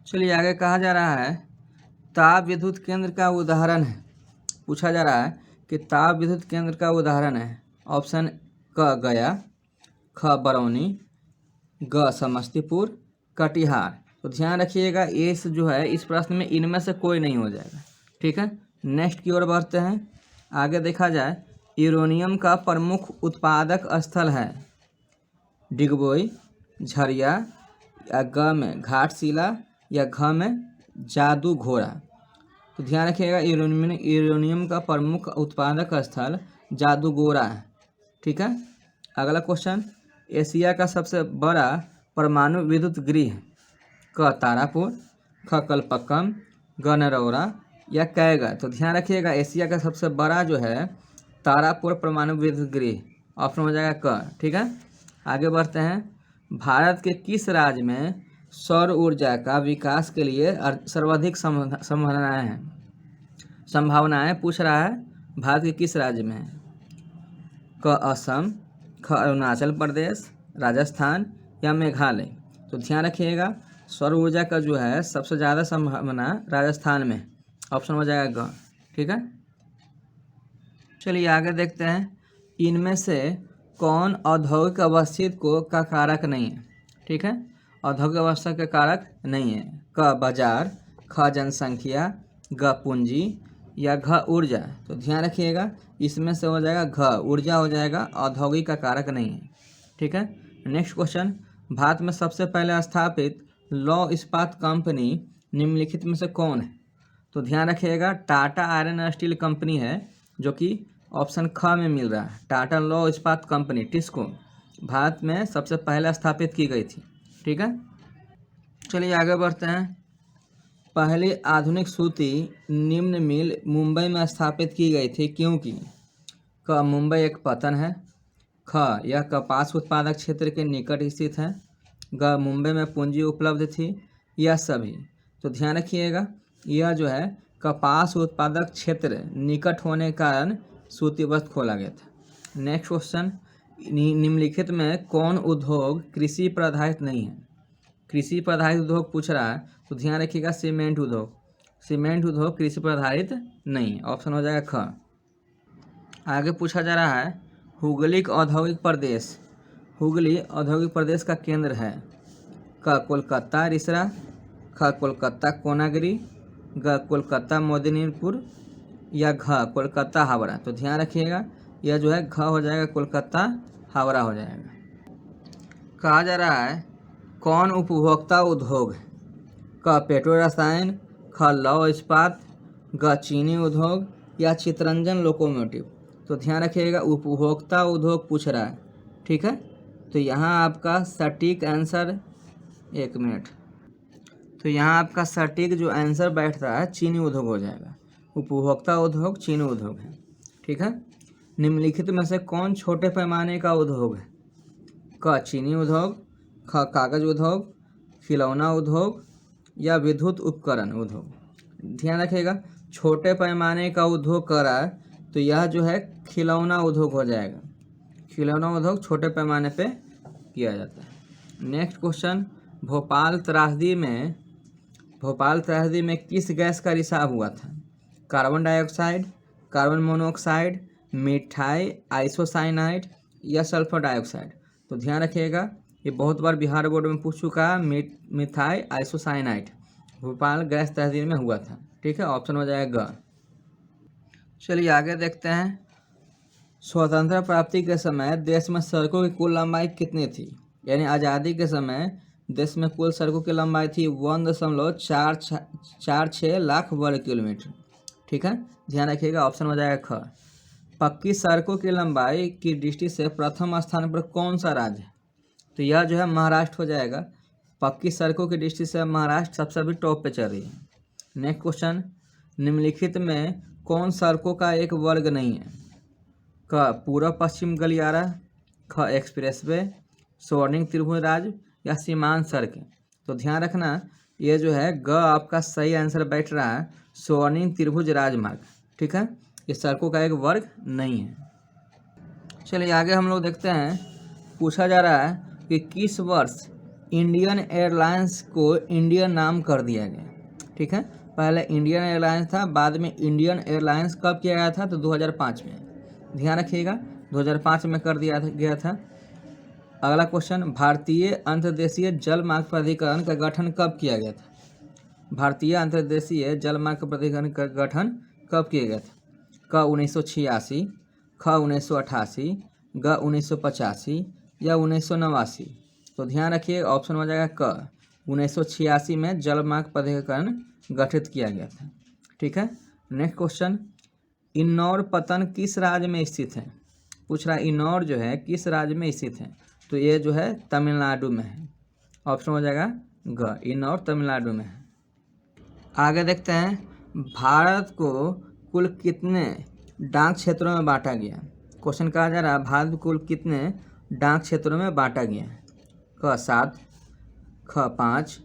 चलिए आगे कहा जा रहा है ताप विद्युत केंद्र का उदाहरण है। पूछा जा रहा है कि ताप विद्युत केंद्र का उदाहरण है। ऑप्शन क गया, ख बरौनी, ग समस्तीपुर, कटिहार। तो ध्यान रखिएगा ये जो है इस प्रश्न में इनमें से कोई नहीं हो जाएगा। ठीक है, नेक्स्ट की ओर बढ़ते हैं। आगे देखा जाए यूरेनियम का प्रमुख उत्पादक स्थल है डिगबोई, झरिया या ग में घाटशिला या घ में जादूघोड़ा। तो ध्यान रखिएगा यूरेनियम का प्रमुख उत्पादक स्थल जादूगोड़ा है। ठीक है, अगला क्वेश्चन, एशिया का सबसे बड़ा परमाणु विद्युत गृह है। क तारापुर, ख कलपक्कम, ग नरौरा या कैगा। तो ध्यान रखिएगा एशिया का सबसे बड़ा जो है तारापुर परमाणु विद्युत गृह। ऑप्शन हो जाएगा क। ठीक है, आगे बढ़ते हैं। भारत के किस राज्य में सौर ऊर्जा का विकास के लिए सर्वाधिक संभावनाएं हैं? संभावनाएं पूछ रहा है भारत के किस राज्य में है? क असम, ख अरुणाचल प्रदेश, राजस्थान या मेघालय। तो ध्यान रखिएगा सौर ऊर्जा का जो है सबसे ज़्यादा संभावना राजस्थान में। ऑप्शन हो जाएगा ग। ठीक है, चलिए आगे देखते हैं इनमें से कौन औद्योगिक अवस्थित का कारक नहीं है? ठीक है, औद्योगिक अवस्था का कारक नहीं है। क बाजार, ख जनसंख्या, ग पूंजी या घ ऊर्जा। तो ध्यान रखिएगा इसमें से हो जाएगा घ ऊर्जा हो जाएगा, औद्योगिक का कारक नहीं है। ठीक है, नेक्स्ट क्वेश्चन, भारत में सबसे पहले स्थापित लौह इस्पात कंपनी निम्नलिखित में से कौन है? तो ध्यान रखिएगा Tata iron and steel company है जो कि ऑप्शन ख में मिल रहा है। टाटा लौह इस्पात कंपनी टिस्को भारत में सबसे पहले स्थापित की गई थी। ठीक है, चलिए आगे बढ़ते हैं। पहली आधुनिक सूती निम्न मिल मुंबई में स्थापित की गई थी क्योंकि क मुंबई एक पतन है, ख यह कपास उत्पादक क्षेत्र के निकट स्थित है, ग मुंबई में पूंजी उपलब्ध थी या सभी। तो ध्यान रखिएगा यह जो है कपास उत्पादक क्षेत्र निकट होने के कारण सूती वस्त्र खोला गया था। नेक्स्ट क्वेश्चन, निम्नलिखित में कौन उद्योग कृषि पर आधारित नहीं है? कृषि पर आधारित उद्योग पूछ रहा है तो ध्यान रखिएगा सीमेंट उद्योग। सीमेंट उद्योग कृषि पर आधारित नहीं है, ऑप्शन हो जाएगा ख। आगे पूछा जा रहा है हुगली औद्योगिक प्रदेश, हुगली औद्योगिक प्रदेश का केंद्र है? क कोलकाता रिसरा, ख कोलकाता कोनागिरी, ग कोलकाता मोदिनीपुर या घ कोलकाता हावड़ा। तो ध्यान रखिएगा यह जो है घ हो जाएगा, कोलकाता हावड़ा हो जाएगा। कहा जा रहा है कौन उपभोक्ता उद्योग है? क पेट्रो रसायन, ख लौह इस्पात, ग चीनी उद्योग या चितरंजन लोकोमोटिव। तो ध्यान रखिएगा उपभोक्ता उद्योग पूछ रहा है, ठीक है। तो यहाँ आपका सटीक आंसर, एक मिनट, तो यहाँ आपका सटीक जो आंसर बैठ रहा है चीनी उद्योग हो जाएगा। उपभोक्ता उद्योग चीनी उद्योग है, ठीक है। निम्नलिखित में से कौन छोटे पैमाने का उद्योग है? क चीनी उद्योग, ख कागज उद्योग, खिलौना उद्योग या विद्युत उपकरण उद्योग। ध्यान रखिएगा छोटे पैमाने का उद्योग कर रहा है तो यह जो है खिलौना उद्योग हो जाएगा। खिलौना उद्योग छोटे पैमाने पे किया जाता है। नेक्स्ट क्वेश्चन, भोपाल त्रासदी में किस गैस का रिसाव हुआ था? Carbon dioxide, carbon monoxide, methyl isocyanide या सल्फर डाइऑक्साइड। तो ध्यान रखिएगा ये बहुत बार बिहार बोर्ड में पूछ चुका है, मिथाइल आइसोसाइनाइड भोपाल गैस तहसील में हुआ था, ठीक है। ऑप्शन हो जाएगा ग। चलिए आगे देखते हैं। स्वतंत्रता प्राप्ति के समय देश में सड़कों की कुल लंबाई कितनी थी? यानी आज़ादी के समय देश में कुल सड़कों की लंबाई थी 1.46 लाख वर्ग किलोमीटर, ठीक है। ध्यान रखिएगा ऑप्शन हो जाएगा ख। पक्की सड़कों की लंबाई की दृष्टि से प्रथम स्थान पर कौन सा राज्य है? तो यह जो है महाराष्ट्र हो जाएगा। पक्की सड़कों की दृष्टि से महाराष्ट्र सबसे अभी टॉप पे चल रही है। नेक्स्ट क्वेश्चन, निम्नलिखित में कौन सड़कों का एक वर्ग नहीं है? क पूर्व पश्चिम गलियारा, ख एक्सप्रेसवे, स्वर्णिम त्रिभुज राज या सीमांत सड़कें। तो ध्यान रखना ये जो है ग आपका सही आंसर बैठ रहा है, स्वर्णिम त्रिभुज राजमार्ग, ठीक है। इस सड़कों का एक वर्ग नहीं है। चलिए आगे हम लोग देखते हैं। पूछा जा रहा है कि किस वर्ष इंडियन एयरलाइंस को इंडियन नाम कर दिया गया, ठीक है। पहले इंडियन एयरलाइंस था, बाद में इंडियन एयरलाइंस कब किया गया था? तो 2005 में। ध्यान रखिएगा 2005 में कर दिया गया था। अगला क्वेश्चन, भारतीय अंतर्देशीय जल मार्ग प्राधिकरण का गठन कब किया गया था? भारतीय अंतर्देशीय जल मार्ग प्राधिकरण का गठन कब किया गया था? क 1986, ख 1988, ग 1985 या 1989। तो ध्यान रखिए ऑप्शन हो जाएगा क 1986 में जल मार्ग प्राधिकरण गठित किया गया था, ठीक है। नेक्स्ट क्वेश्चन, इन्नौर पत्तन किस राज्य में स्थित है? पूछ रहा है इन्नौर जो है किस राज्य में स्थित है? तो ये जो है तमिलनाडु में है। ऑप्शन हो जाएगा ग, इन्नौर तमिलनाडु में है। आगे देखते हैं, भारत को कुल कितने डाक क्षेत्रों में बांटा गया? क्वेश्चन कहा जा रहा है भारत को कुल कितने डाक क्षेत्रों में बांटा गया? क 7, ख 5,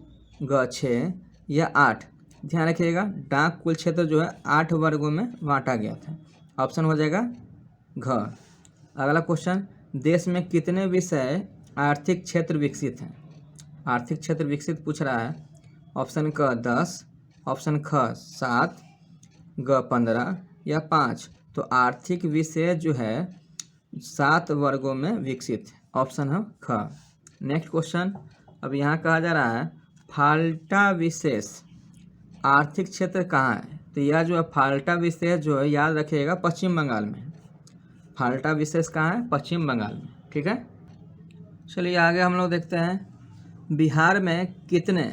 ग 6 या 8। ध्यान रखिएगा डाक कुल क्षेत्र जो है 8 वर्गों में बांटा गया था। ऑप्शन हो जाएगा घ। अगला क्वेश्चन, देश में कितने विषय आर्थिक क्षेत्र विकसित हैं? आर्थिक क्षेत्र विकसित पूछ रहा है। ऑप्शन क 10, ऑप्शन ख 7, ग 15 या 5। तो आर्थिक विषय जो है 7 वर्गों में विकसित है। ऑप्शन है ख। नेक्स्ट क्वेश्चन, अब यहाँ कहा जा रहा है फाल्टा विशेष आर्थिक क्षेत्र कहाँ है? तो यह जो है फाल्टा विशेष जो है याद रखिएगा पश्चिम बंगाल में। फाल्टा विशेष कहाँ है? पश्चिम बंगाल में, ठीक है। चलिए आगे हम लोग देखते हैं। बिहार में कितने,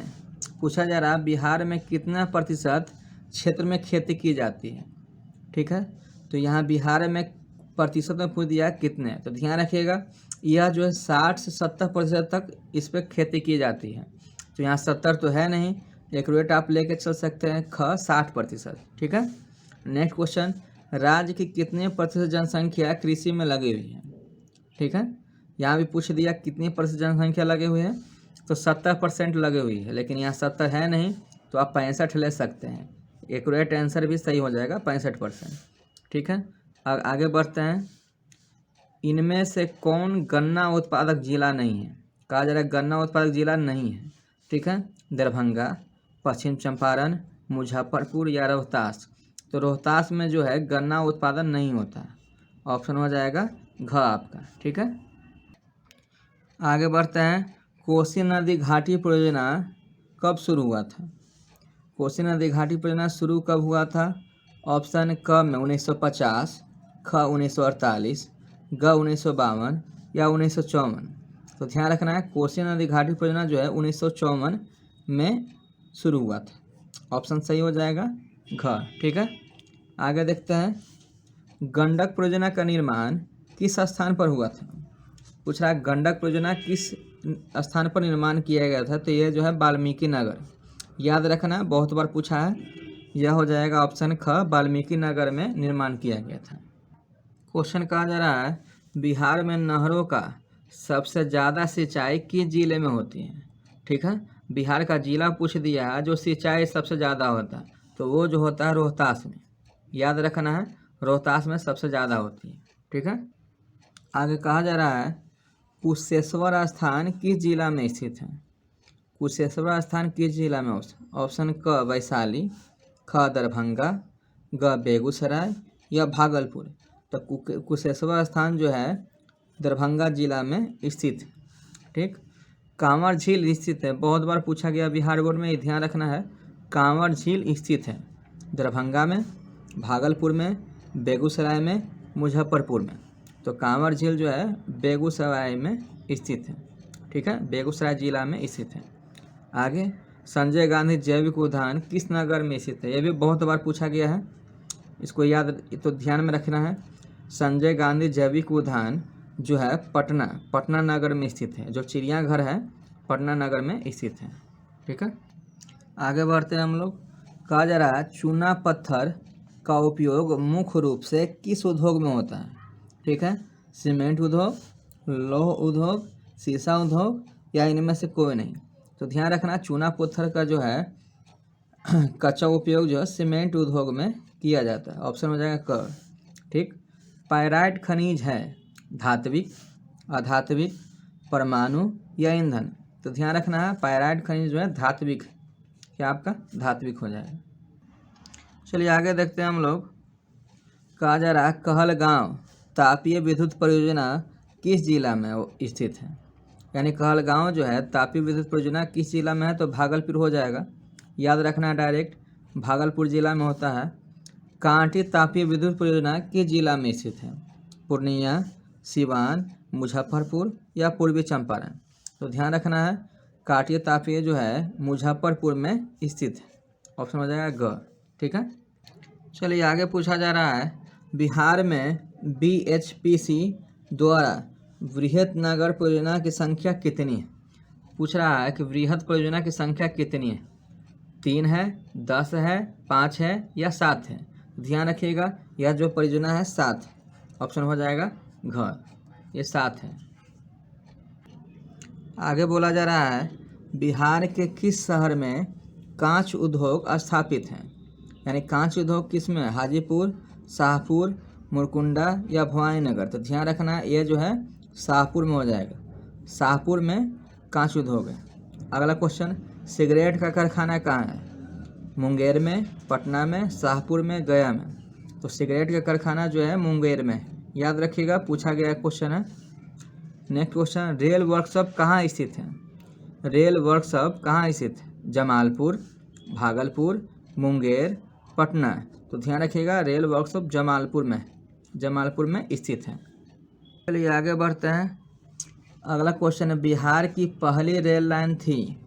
पूछा जा रहा है बिहार में कितना प्रतिशत क्षेत्र में खेती की जाती है, ठीक है। तो यहाँ बिहार में प्रतिशत में पूछ दिया कितने, तो ध्यान रखिएगा यह जो है 60 से 70% तक इस पर खेती की जाती है। तो यहाँ 70 तो है नहीं, एक्यूरेट आप लेके चल सकते हैं ख 60%, ठीक है। नेक्स्ट क्वेश्चन, राज्य की कितने प्रतिशत जनसंख्या कृषि में लगी हुई है? ठीक है, यहाँ भी पूछ दिया कितनी प्रतिशत जनसंख्या लगे हुए हैं, तो 70% लगे हुई है, लेकिन यहाँ 70 है नहीं, तो आप 65 ले सकते हैं। एक्यूरेट आंसर भी सही हो जाएगा 65%। ठीक है, आगे बढ़ते हैं। इनमें से कौन गन्ना उत्पादक जिला नहीं है? कहा जा रहा है गन्ना उत्पादक जिला नहीं है। ठीक है, दरभंगा, पश्चिम चंपारण, मुजफ्फरपुर या रोहतास। तो रोहतास में जो है गन्ना उत्पादन नहीं होता। ऑप्शन हो जाएगा घ आपका। ठीक है, आगे बढ़ते हैं। कोसी नदी घाटी परियोजना कब शुरू हुआ था? कोसी नदी घाटी परियोजना शुरू कब हुआ था? ऑप्शन क में 1950, ख 1948, ग 1952 या 1954। तो ध्यान रखना है, कोसी नदी घाटी परियोजना जो है 1954 में शुरू हुआ था। ऑप्शन सही हो जाएगा घ। ठीक है, आगे देखते हैं। गंडक परियोजना का निर्माण किस स्थान पर हुआ था? पूछ रहा है गंडक परियोजना किस स्थान पर निर्माण किया गया था? तो ये जो है वाल्मीकि नगर। याद रखना, बहुत बार पूछा है। यह हो जाएगा ऑप्शन ख, वाल्मीकि नगर में निर्माण किया गया था। क्वेश्चन कहा जा रहा है बिहार में नहरों का सबसे ज़्यादा सिंचाई किस जिले में होती है? ठीक है, बिहार का जिला पूछ दिया है जो सिंचाई सबसे ज़्यादा होता है, तो वो जो होता है रोहतास में। याद रखना है, रोहतास में सबसे ज़्यादा होती है। ठीक है, आगे कहा जा रहा है कुशेश्वर स्थान किस जिला में स्थित है? कुशेश्वर स्थान किस जिला में? ऑप्शन क वैशाली, ख दरभंगा, ग बेगूसराय या भागलपुर। तो कुशेश्वर स्थान जो है दरभंगा जिला में स्थित है। ठीक, कांवर झील स्थित है, बहुत बार पूछा गया बिहार बोर्ड में, ये ध्यान रखना है। कांवर झील स्थित है दरभंगा में, भागलपुर में, बेगूसराय में, मुजफ्फरपुर में। तो कांवर झील जो है बेगूसराय में स्थित है। ठीक है, बेगूसराय जिला में स्थित है। आगे, संजय गांधी जैविक उद्यान किस नगर में स्थित है? ये भी बहुत बार पूछा गया है, इसको याद तो ध्यान में रखना है। संजय गांधी जैविक उद्यान जो है पटना नगर में स्थित है। जो चिड़ियाघर है पटना नगर में स्थित है। ठीक है, आगे बढ़ते हैं हम लोग। कहा जा रहा है चूना पत्थर का उपयोग मुख्य रूप से किस उद्योग में होता है? ठीक है, सीमेंट उद्योग, लौह उद्योग, शीशा उद्योग या इनमें से कोई नहीं। तो ध्यान रखना, चूना पत्थर का जो है कच्चा उपयोग जो है सीमेंट उद्योग में किया जाता है। ऑप्शन हो जाएगा क। ठीक, पायराइट खनिज है धात्विक, अधात्विक, परमाणु या ईंधन। तो ध्यान रखना है, पायराइट खनिज जो है धात्विक, क्या आपका धात्विक हो जाएगा। चलिए आगे देखते हैं हम लोग। कहा जा रहा है कहलगांव तापीय विद्युत परियोजना किस जिला में स्थित है? यानी कहलगांव जो है तापीय विद्युत परियोजना किस जिला में है? तो भागलपुर हो जाएगा। याद रखना है, डायरेक्ट भागलपुर जिला में होता है। कांटी तापीय विद्युत परियोजना किस जिला में स्थित है? पूर्णिया, सिवान, मुजफ्फरपुर या पूर्वी चंपारण। तो ध्यान रखना है, कांटी तापीय जो है मुजफ्फरपुर में स्थित है। ऑप्शन हो जाएगा ग। ठीक है, चलिए आगे पूछा जा रहा है बिहार में BHPC द्वारा वृहत नगर परियोजना की संख्या कितनी है? पूछ रहा है कि वृहत परियोजना की संख्या कितनी है? 3 है, 10 है, 5 है या 7 है? ध्यान रखिएगा, यह जो परियोजना है 7। ऑप्शन हो जाएगा घ, ये 7 है। आगे बोला जा रहा है बिहार के किस शहर में कांच उद्योग स्थापित हैं? यानी कांच उद्योग किस में? हाजीपुर, शाहपुर, मुरकुंडा या भवानीनगर। तो ध्यान रखना, ये जो है शाहपुर में हो जाएगा। शाहपुर में कांच उद्योग है। अगला क्वेश्चन, सिगरेट का कारखाना कहाँ है? मुंगेर में, पटना में, शाहपुर में, गया में। तो सिगरेट का कारखाना जो है मुंगेर में। याद रखिएगा, पूछा गया क्वेश्चन है। नेक्स्ट क्वेश्चन, रेल वर्कशॉप कहाँ स्थित है? रेल वर्कशॉप कहाँ स्थित है? जमालपुर, भागलपुर, मुंगेर, पटना। तो ध्यान रखिएगा, रेल वर्कशॉप जमालपुर में स्थित है। चलिए आगे बढ़ते हैं। अगला क्वेश्चन है बिहार की पहली रेल लाइन थी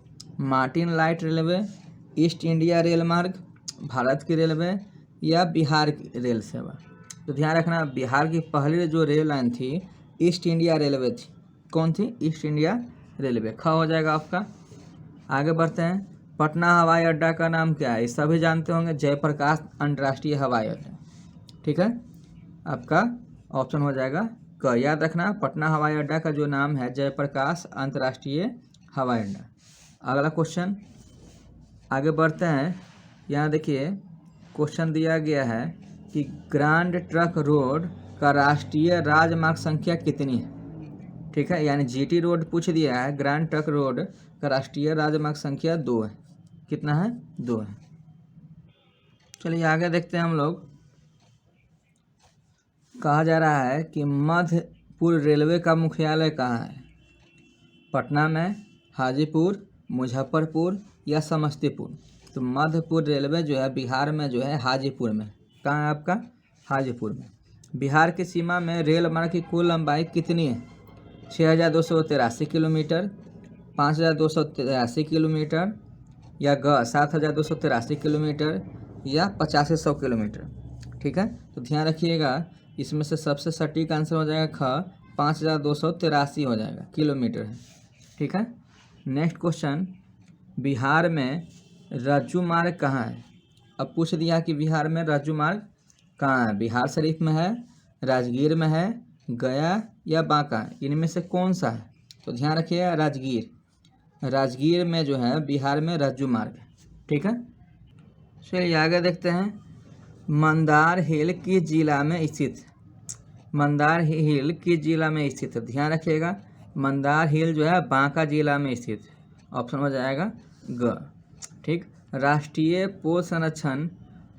Martin light railway, east India rail मार्ग, भारत की रेलवे या बिहार की रेल सेवा। तो ध्यान रखना, बिहार की पहली जो रेल लाइन थी ईस्ट इंडिया रेलवे थी। कौन थी? East India railway. ख हो जाएगा आपका। आगे बढ़ते हैं। पटना हवाई अड्डा का नाम क्या है? ये सभी जानते होंगे, जयप्रकाश अंतर्राष्ट्रीय हवाई अड्डा। ठीक है, आपका ऑप्शन हो जाएगा क। याद रखना, पटना हवाई अड्डा का जो नाम है जयप्रकाश अंतर्राष्ट्रीय हवाई अड्डा। अगला क्वेश्चन, आगे बढ़ते हैं। यहाँ देखिए क्वेश्चन दिया गया है कि ग्रांड ट्रक रोड का राष्ट्रीय राजमार्ग संख्या कितनी है। ठीक है, यानी जीटी रोड पूछ दिया है, ग्रांड ट्रक रोड का राष्ट्रीय राजमार्ग संख्या 2 है। कितना है? 2 है। चलिए आगे देखते हैं हम लोग। कहा जा रहा है कि मध्यपुर रेलवे का मुख्यालय कहाँ है? पटना में, हाजीपुर, मुजफ्फरपुर या समस्तीपुर। तो मध्यपुर रेलवे जो है बिहार में जो है हाजीपुर में। कहाँ है आपका? हाजीपुर में। बिहार की सीमा में रेल मार्ग की कुल लंबाई कितनी है? 6283 किलोमीटर, 5283 किलोमीटर या 7283 किलोमीटर या 8500 किलोमीटर। ठीक है, तो ध्यान रखिएगा इसमें से सबसे सटीक आंसर हो जाएगा ख, 5283 हो जाएगा किलोमीटर है। ठीक है, नेक्स्ट क्वेश्चन, बिहार में रज्जू मार्ग कहाँ है? अब पूछ दिया कि बिहार में रज्जू मार्ग कहाँ है? बिहार शरीफ में है, राजगीर में है, गया या बांका, इनमें से कौन सा है? तो ध्यान रखिएगा राजगीर। राजगीर में जो है बिहार में रज्जू मार्ग है। ठीक है, चलिए आगे देखते हैं। मंदार हिल किस जिला में स्थित? मंदार हिल किस जिला में स्थित है? ध्यान रखिएगा मंदार हिल जो है बांका जिला में स्थित है। ऑप्शन हो जाएगा ग। ठीक, राष्ट्रीय पोष संरक्षण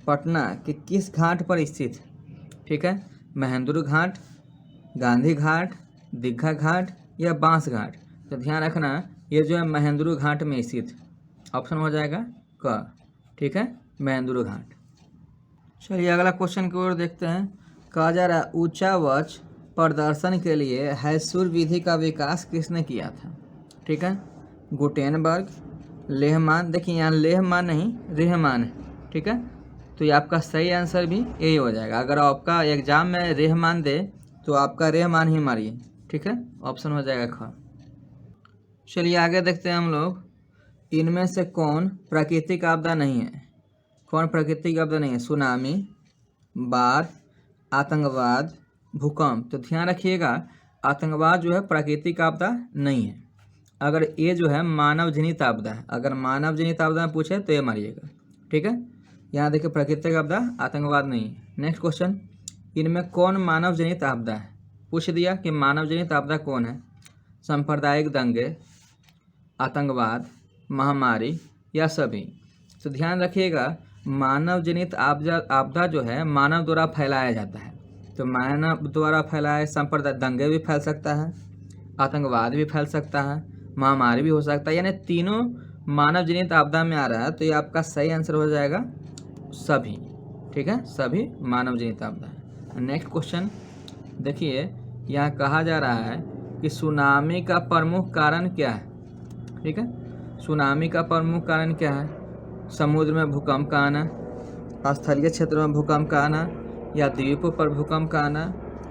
पटना के किस घाट पर स्थित है? ठीक है, महेंद्र घाट, गांधी घाट, दीघा घाट या बांस घाट। तो ध्यान रखना ये जो है महेंद्र घाट में स्थित। ऑप्शन हो जाएगा क। ठीक है, महेंद्र घाट। चलिए अगला क्वेश्चन की ओर देखते हैं। कहा जा रहा है ऊंचा वक्ष प्रदर्शन के लिए हैसूर विधि का विकास किसने किया था? ठीक है, गुटेनबर्ग, लेहमान। देखिए यहाँ लेहमान नहीं रेहमान है। ठीक है, तो ये आपका सही आंसर भी यही हो जाएगा। अगर आपका एग्जाम में रेहमान दे तो आपका रेहमान ही मारिए। ठीक है, ऑप्शन हो जाएगा ख। चलिए आगे देखते हैं हम लोग। इनमें से कौन प्राकृतिक आपदा नहीं है? कौन प्राकृतिक आपदा नहीं है? सुनामी, बाढ़, आतंकवाद, भूकंप। तो ध्यान रखिएगा आतंकवाद जो है प्राकृतिक आपदा नहीं है। अगर ये जो है मानव जनित आपदा है। अगर मानव जनित आपदा में पूछे तो ये मारिएगा। ठीक है, यहाँ देखिए प्राकृतिक आपदा आतंकवाद नहीं है। नेक्स्ट क्वेश्चन, इनमें कौन मानव जनित आपदा है? पूछ दिया कि मानव जनित आपदा कौन है? सांप्रदायिक दंगे, आतंकवाद, महामारी या सभी। तो ध्यान रखिएगा मानव जनित आपदा जो है मानव द्वारा फैलाया जाता है। तो मानव द्वारा फैलाए सांप्रदायिक दंगे भी फैल सकता है, आतंकवाद भी फैल सकता है, महामारी भी हो सकता है, यानी तीनों मानव जनित आपदा में आ रहा है। तो ये आपका सही आंसर हो जाएगा सभी। ठीक है, सभी मानव जनित आपदा है। नेक्स्ट क्वेश्चन देखिए, यहाँ कहा जा रहा है कि सुनामी का प्रमुख कारण क्या है? ठीक है, सुनामी का प्रमुख कारण क्या है? समुद्र में भूकंप का आना, स्थलीय क्षेत्रों में भूकंप का आना या द्वीपों पर भूकंप का आना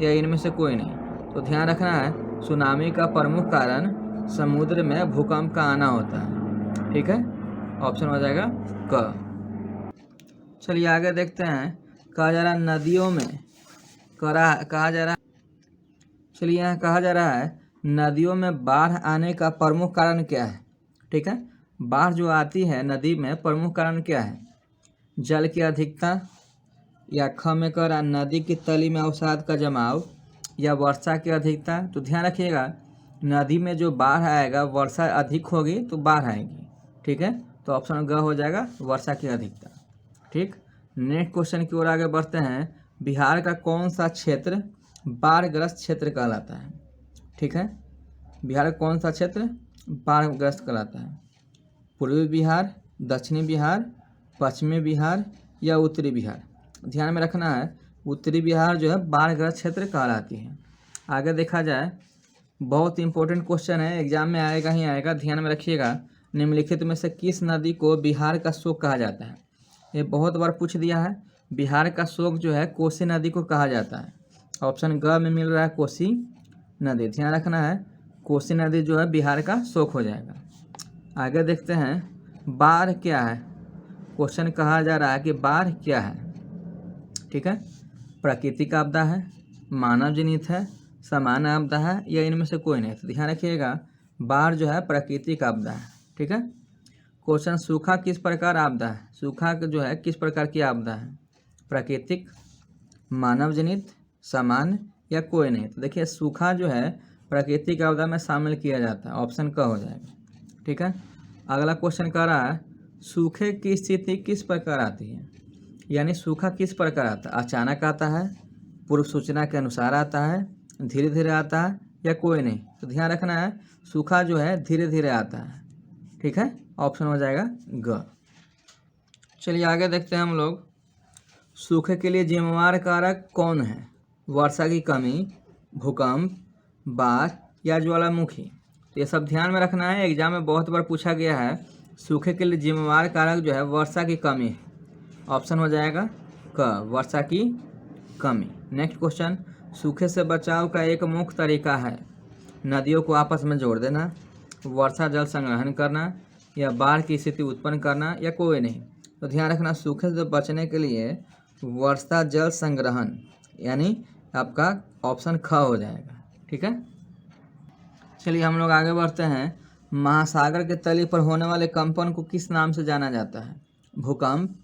या इनमें से कोई नहीं। तो ध्यान रखना है सुनामी का प्रमुख कारण समुद्र में भूकंप का आना होता है। ठीक है, ऑप्शन हो जाएगा क। चलिए आगे देखते हैं। कहा जा रहा है नदियों में कहा जा रहा है चलिए यहाँ कहा जा रहा है नदियों में बाढ़ आने का प्रमुख कारण क्या है? ठीक है, बाढ़ जो आती है नदी में प्रमुख कारण क्या है? जल की अधिकता या ख में कह रहा नदी की तली में अवसाद का जमाव या वर्षा की अधिकता। तो ध्यान रखिएगा नदी में जो बाढ़ आएगा वर्षा अधिक होगी तो बाढ़ आएगी। ठीक है, तो ऑप्शन ग हो जाएगा वर्षा की अधिकता। ठीक, नेक्स्ट क्वेश्चन की ओर आगे बढ़ते हैं। बिहार का कौन सा क्षेत्र बाढ़ग्रस्त क्षेत्र कहलाता है? ठीक है, बिहार का कौन सा क्षेत्र बाढ़ग्रस्त कहलाता है? पूर्वी बिहार, दक्षिणी बिहार, पश्चिमी बिहार या उत्तरी बिहार। ध्यान में रखना है उत्तरी बिहार जो है बाढ़ग्रस्त क्षेत्र कहलाती है। आगे देखा जाए बहुत इंपॉर्टेंट क्वेश्चन है, एग्जाम में आएगा ही आएगा, ध्यान में रखिएगा। निम्नलिखित में से किस नदी को बिहार का शोक कहा जाता है? ये बहुत बार पूछ दिया है। बिहार का शोक जो है कोसी नदी को कहा जाता है। ऑप्शन ग में मिल रहा है कोसी नदी। ध्यान रखना है कोसी नदी जो है बिहार का शोक हो जाएगा। आगे देखते हैं बाढ़ क्या है? क्वेश्चन कहा जा रहा है कि बाढ़ क्या है? ठीक है, प्राकृतिक आपदा है, मानव जनित है, सामान्य आपदा है या इनमें से कोई नहीं। तो ध्यान रखिएगा बाढ़ जो है प्राकृतिक आपदा है। ठीक है, क्वेश्चन, सूखा किस प्रकार आपदा है? सूखा जो है किस प्रकार की आपदा है? प्राकृतिक, मानव जनित, सामान्य या कोई नहीं? तो देखिए सूखा जो है प्राकृतिक आपदा में शामिल किया जाता है, ऑप्शन क हो जाएगा। ठीक है, अगला क्वेश्चन कह रहा है सूखे की स्थिति किस प्रकार आती है? यानी सूखा किस प्रकार आता है? अचानक आता है, पूर्व सूचना के अनुसार आता है, धीरे धीरे आता है या कोई नहीं? तो ध्यान रखना है सूखा जो है धीरे धीरे आता है। ठीक है, ऑप्शन हो जाएगा ग। चलिए आगे देखते हैं हम लोग, सूखे के लिए जिम्मेवार कारक कौन है? वर्षा की कमी, भूकंप, बाढ़ या ज्वालामुखी? तो ये सब ध्यान में रखना है, एग्जाम में बहुत बार पूछा गया है। सूखे के लिए जिम्मेवार कारक जो है वर्षा की कमी है, ऑप्शन हो जाएगा क, वर्षा की कमी। नेक्स्ट क्वेश्चन, सूखे से बचाव का एक मुख्य तरीका है नदियों को आपस में जोड़ देना, वर्षा जल संग्रहण करना या बाढ़ की स्थिति उत्पन्न करना या कोई नहीं? तो ध्यान रखना सूखे से बचने के लिए वर्षा जल संग्रहण यानी आपका ऑप्शन ख हो जाएगा। ठीक है, चलिए हम लोग आगे बढ़ते हैं। महासागर के तली पर होने वाले कंपन को किस नाम से जाना जाता है? भूकंप,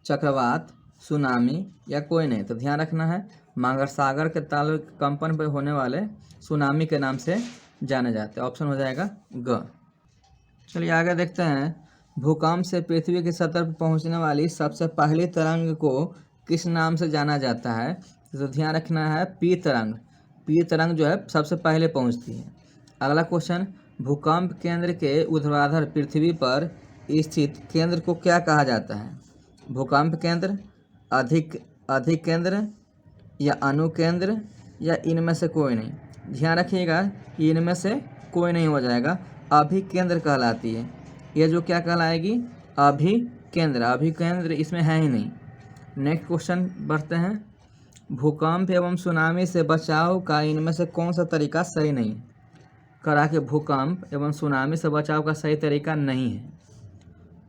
चक्रवात, सुनामी या कोई नहीं? तो ध्यान रखना है महासागर के तल कंपन पर होने वाले सुनामी के नाम से जाने जाते हैं, ऑप्शन हो जाएगा ग। चलिए आगे देखते हैं, भूकंप से पृथ्वी की सतह पर पहुंचने वाली सबसे पहली तरंग को किस नाम से जाना जाता है? तो ध्यान रखना है पी तरंग। पी तरंग जो है सबसे पहले पहुंचती है। अगला क्वेश्चन, भूकंप केंद्र के ऊर्ध्वाधर पृथ्वी पर स्थित केंद्र को क्या कहा जाता है? भूकंप केंद्र, अधिक केंद्र या अनुकेंद्र या इनमें से कोई नहीं? ध्यान रखिएगा इनमें से कोई नहीं हो जाएगा, अभिकेंद्र कहलाती है। ये जो क्या कहलाएगी? अभिकेंद्र। अभिकेंद्र इसमें है ही नहीं। नेक्स्ट क्वेश्चन बढ़ते हैं, भूकंप एवं सुनामी से बचाव का इनमें से कौन सा तरीका सही नहीं है? करा के भूकंप एवं सुनामी से बचाव का सही तरीका नहीं है।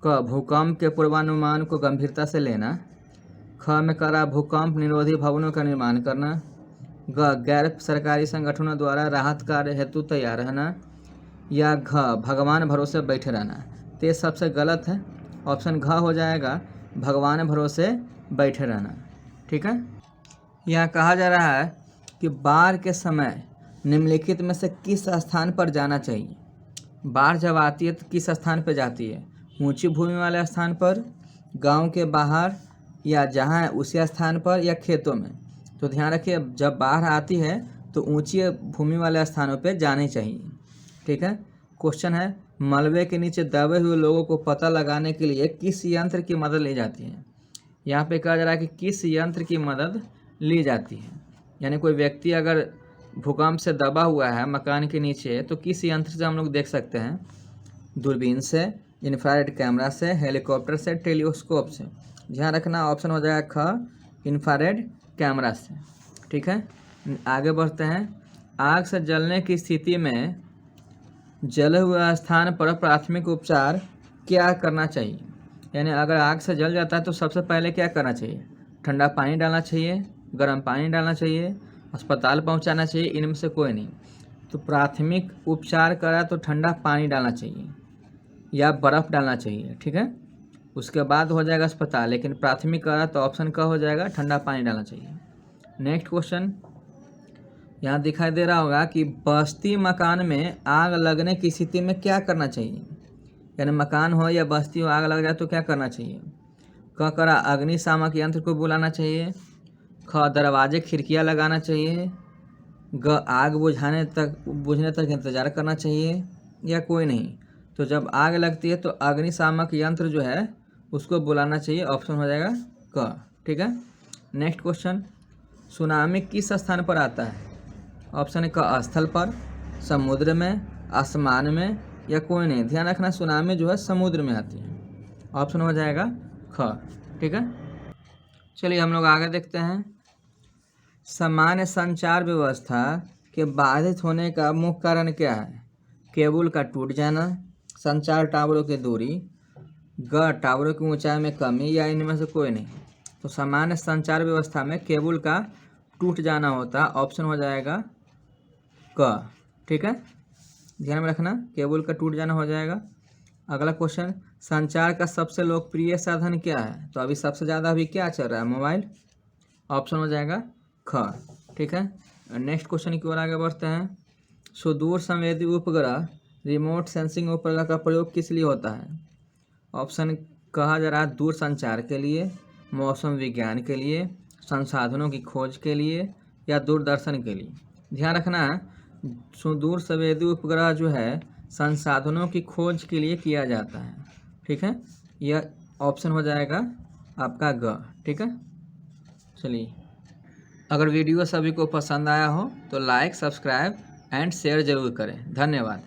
क, भूकंप के पूर्वानुमान को गंभीरता से लेना। ख में करा भूकंप निरोधी भवनों का निर्माण करना। ग, गैर सरकारी संगठनों द्वारा राहत कार्य हेतु तैयार रहना। या घ, भगवान भरोसे बैठे रहना। तो ये सबसे गलत है, ऑप्शन घ हो जाएगा, भगवान भरोसे बैठे रहना। ठीक है, यहाँ कहा जा रहा है कि बाढ़ के समय निम्नलिखित में से किस स्थान पर जाना चाहिए? बाढ़ जब आती है तो किस स्थान पर जाती है? ऊंची भूमि वाले स्थान पर, गांव के बाहर या जहां उसी स्थान पर या खेतों में? तो ध्यान रखिए जब बाढ़ आती है तो ऊंची भूमि वाले स्थानों पर जानी चाहिए। ठीक है, क्वेश्चन है, मलबे के नीचे दबे हुए लोगों को पता लगाने के लिए किस यंत्र की मदद ली जाती है? यहाँ पे कहा जा रहा है कि किस यंत्र की मदद ली जाती है, यानी कोई व्यक्ति अगर भूकंप से दबा हुआ है मकान के नीचे तो किस यंत्र से हम लोग देख सकते हैं? दूरबीन से, इंफ्रारेड कैमरा से, हेलीकॉप्टर से, टेलीस्कोप से? ध्यान रखना ऑप्शन हो जाएगा ख, इंफ्रारेड कैमरा से। ठीक है, आगे बढ़ते हैं, आग से जलने की स्थिति में जले हुए स्थान पर प्राथमिक उपचार क्या करना चाहिए? यानी अगर आग से जल जाता है तो सबसे पहले क्या करना चाहिए? ठंडा पानी डालना चाहिए, गर्म पानी डालना चाहिए, अस्पताल पहुंचाना चाहिए, इनमें से कोई नहीं? तो प्राथमिक उपचार करा तो ठंडा पानी डालना चाहिए या बर्फ़ डालना चाहिए। ठीक है, उसके बाद हो जाएगा अस्पताल, लेकिन प्राथमिक करा तो ऑप्शन का हो जाएगा ठंडा पानी डालना चाहिए। नेक्स्ट क्वेश्चन, यहाँ दिखाई दे रहा होगा कि बस्ती मकान में आग लगने की स्थिति में क्या करना चाहिए? यानी मकान हो या बस्ती हो आग लग जाए तो क्या करना चाहिए? क, करा अग्निशामक यंत्र को बुलाना चाहिए। ख, दरवाजे खिड़कियाँ लगाना चाहिए। ग, आग बुझने तक इंतज़ार करना चाहिए या कोई नहीं? तो जब आग लगती है तो अग्निशामक यंत्र जो है उसको बुलाना चाहिए, ऑप्शन हो जाएगा क। ठीक है, नेक्स्ट क्वेश्चन, सुनामी किस स्थान पर आता है? ऑप्शन क, स्थल पर, समुद्र में, आसमान में या कोई नहीं? ध्यान रखना सुनामी जो है समुद्र में आती है, ऑप्शन हो जाएगा ख। ठीक है, चलिए हम लोग आगे देखते हैं, सामान्य संचार व्यवस्था के बाधित होने का मुख्य कारण क्या है? केबल का टूट जाना, संचार टावरों की दूरी, ग, टावरों की ऊंचाई में कमी या इनमें से कोई नहीं? तो सामान्य संचार व्यवस्था में केबल का टूट जाना होता है, ऑप्शन हो जाएगा क। ठीक है, ध्यान में रखना केबल का टूट जाना हो जाएगा अगला क्वेश्चन, संचार का सबसे लोकप्रिय साधन क्या है? तो अभी सबसे ज़्यादा अभी क्या चल रहा है? मोबाइल। ऑप्शन हो जाएगा ख। ठीक है, नेक्स्ट क्वेश्चन की ओर आगे बढ़ते हैं। सुदूर संवेदी उपग्रह रिमोट सेंसिंग उपग्रह का प्रयोग किस लिए होता है? ऑप्शन कहा जा रहा है दूर संचार के लिए, मौसम विज्ञान के लिए, संसाधनों की खोज के लिए या दूरदर्शन के लिए। ध्यान रखना, सुदूर संवेदी उपग्रह जो है संसाधनों की खोज के लिए किया जाता है। ठीक है, यह ऑप्शन हो जाएगा आपका ग। ठीक है, चलिए, अगर वीडियो सभी को पसंद आया हो तो लाइक, सब्सक्राइब एंड शेयर जरूर करें। धन्यवाद।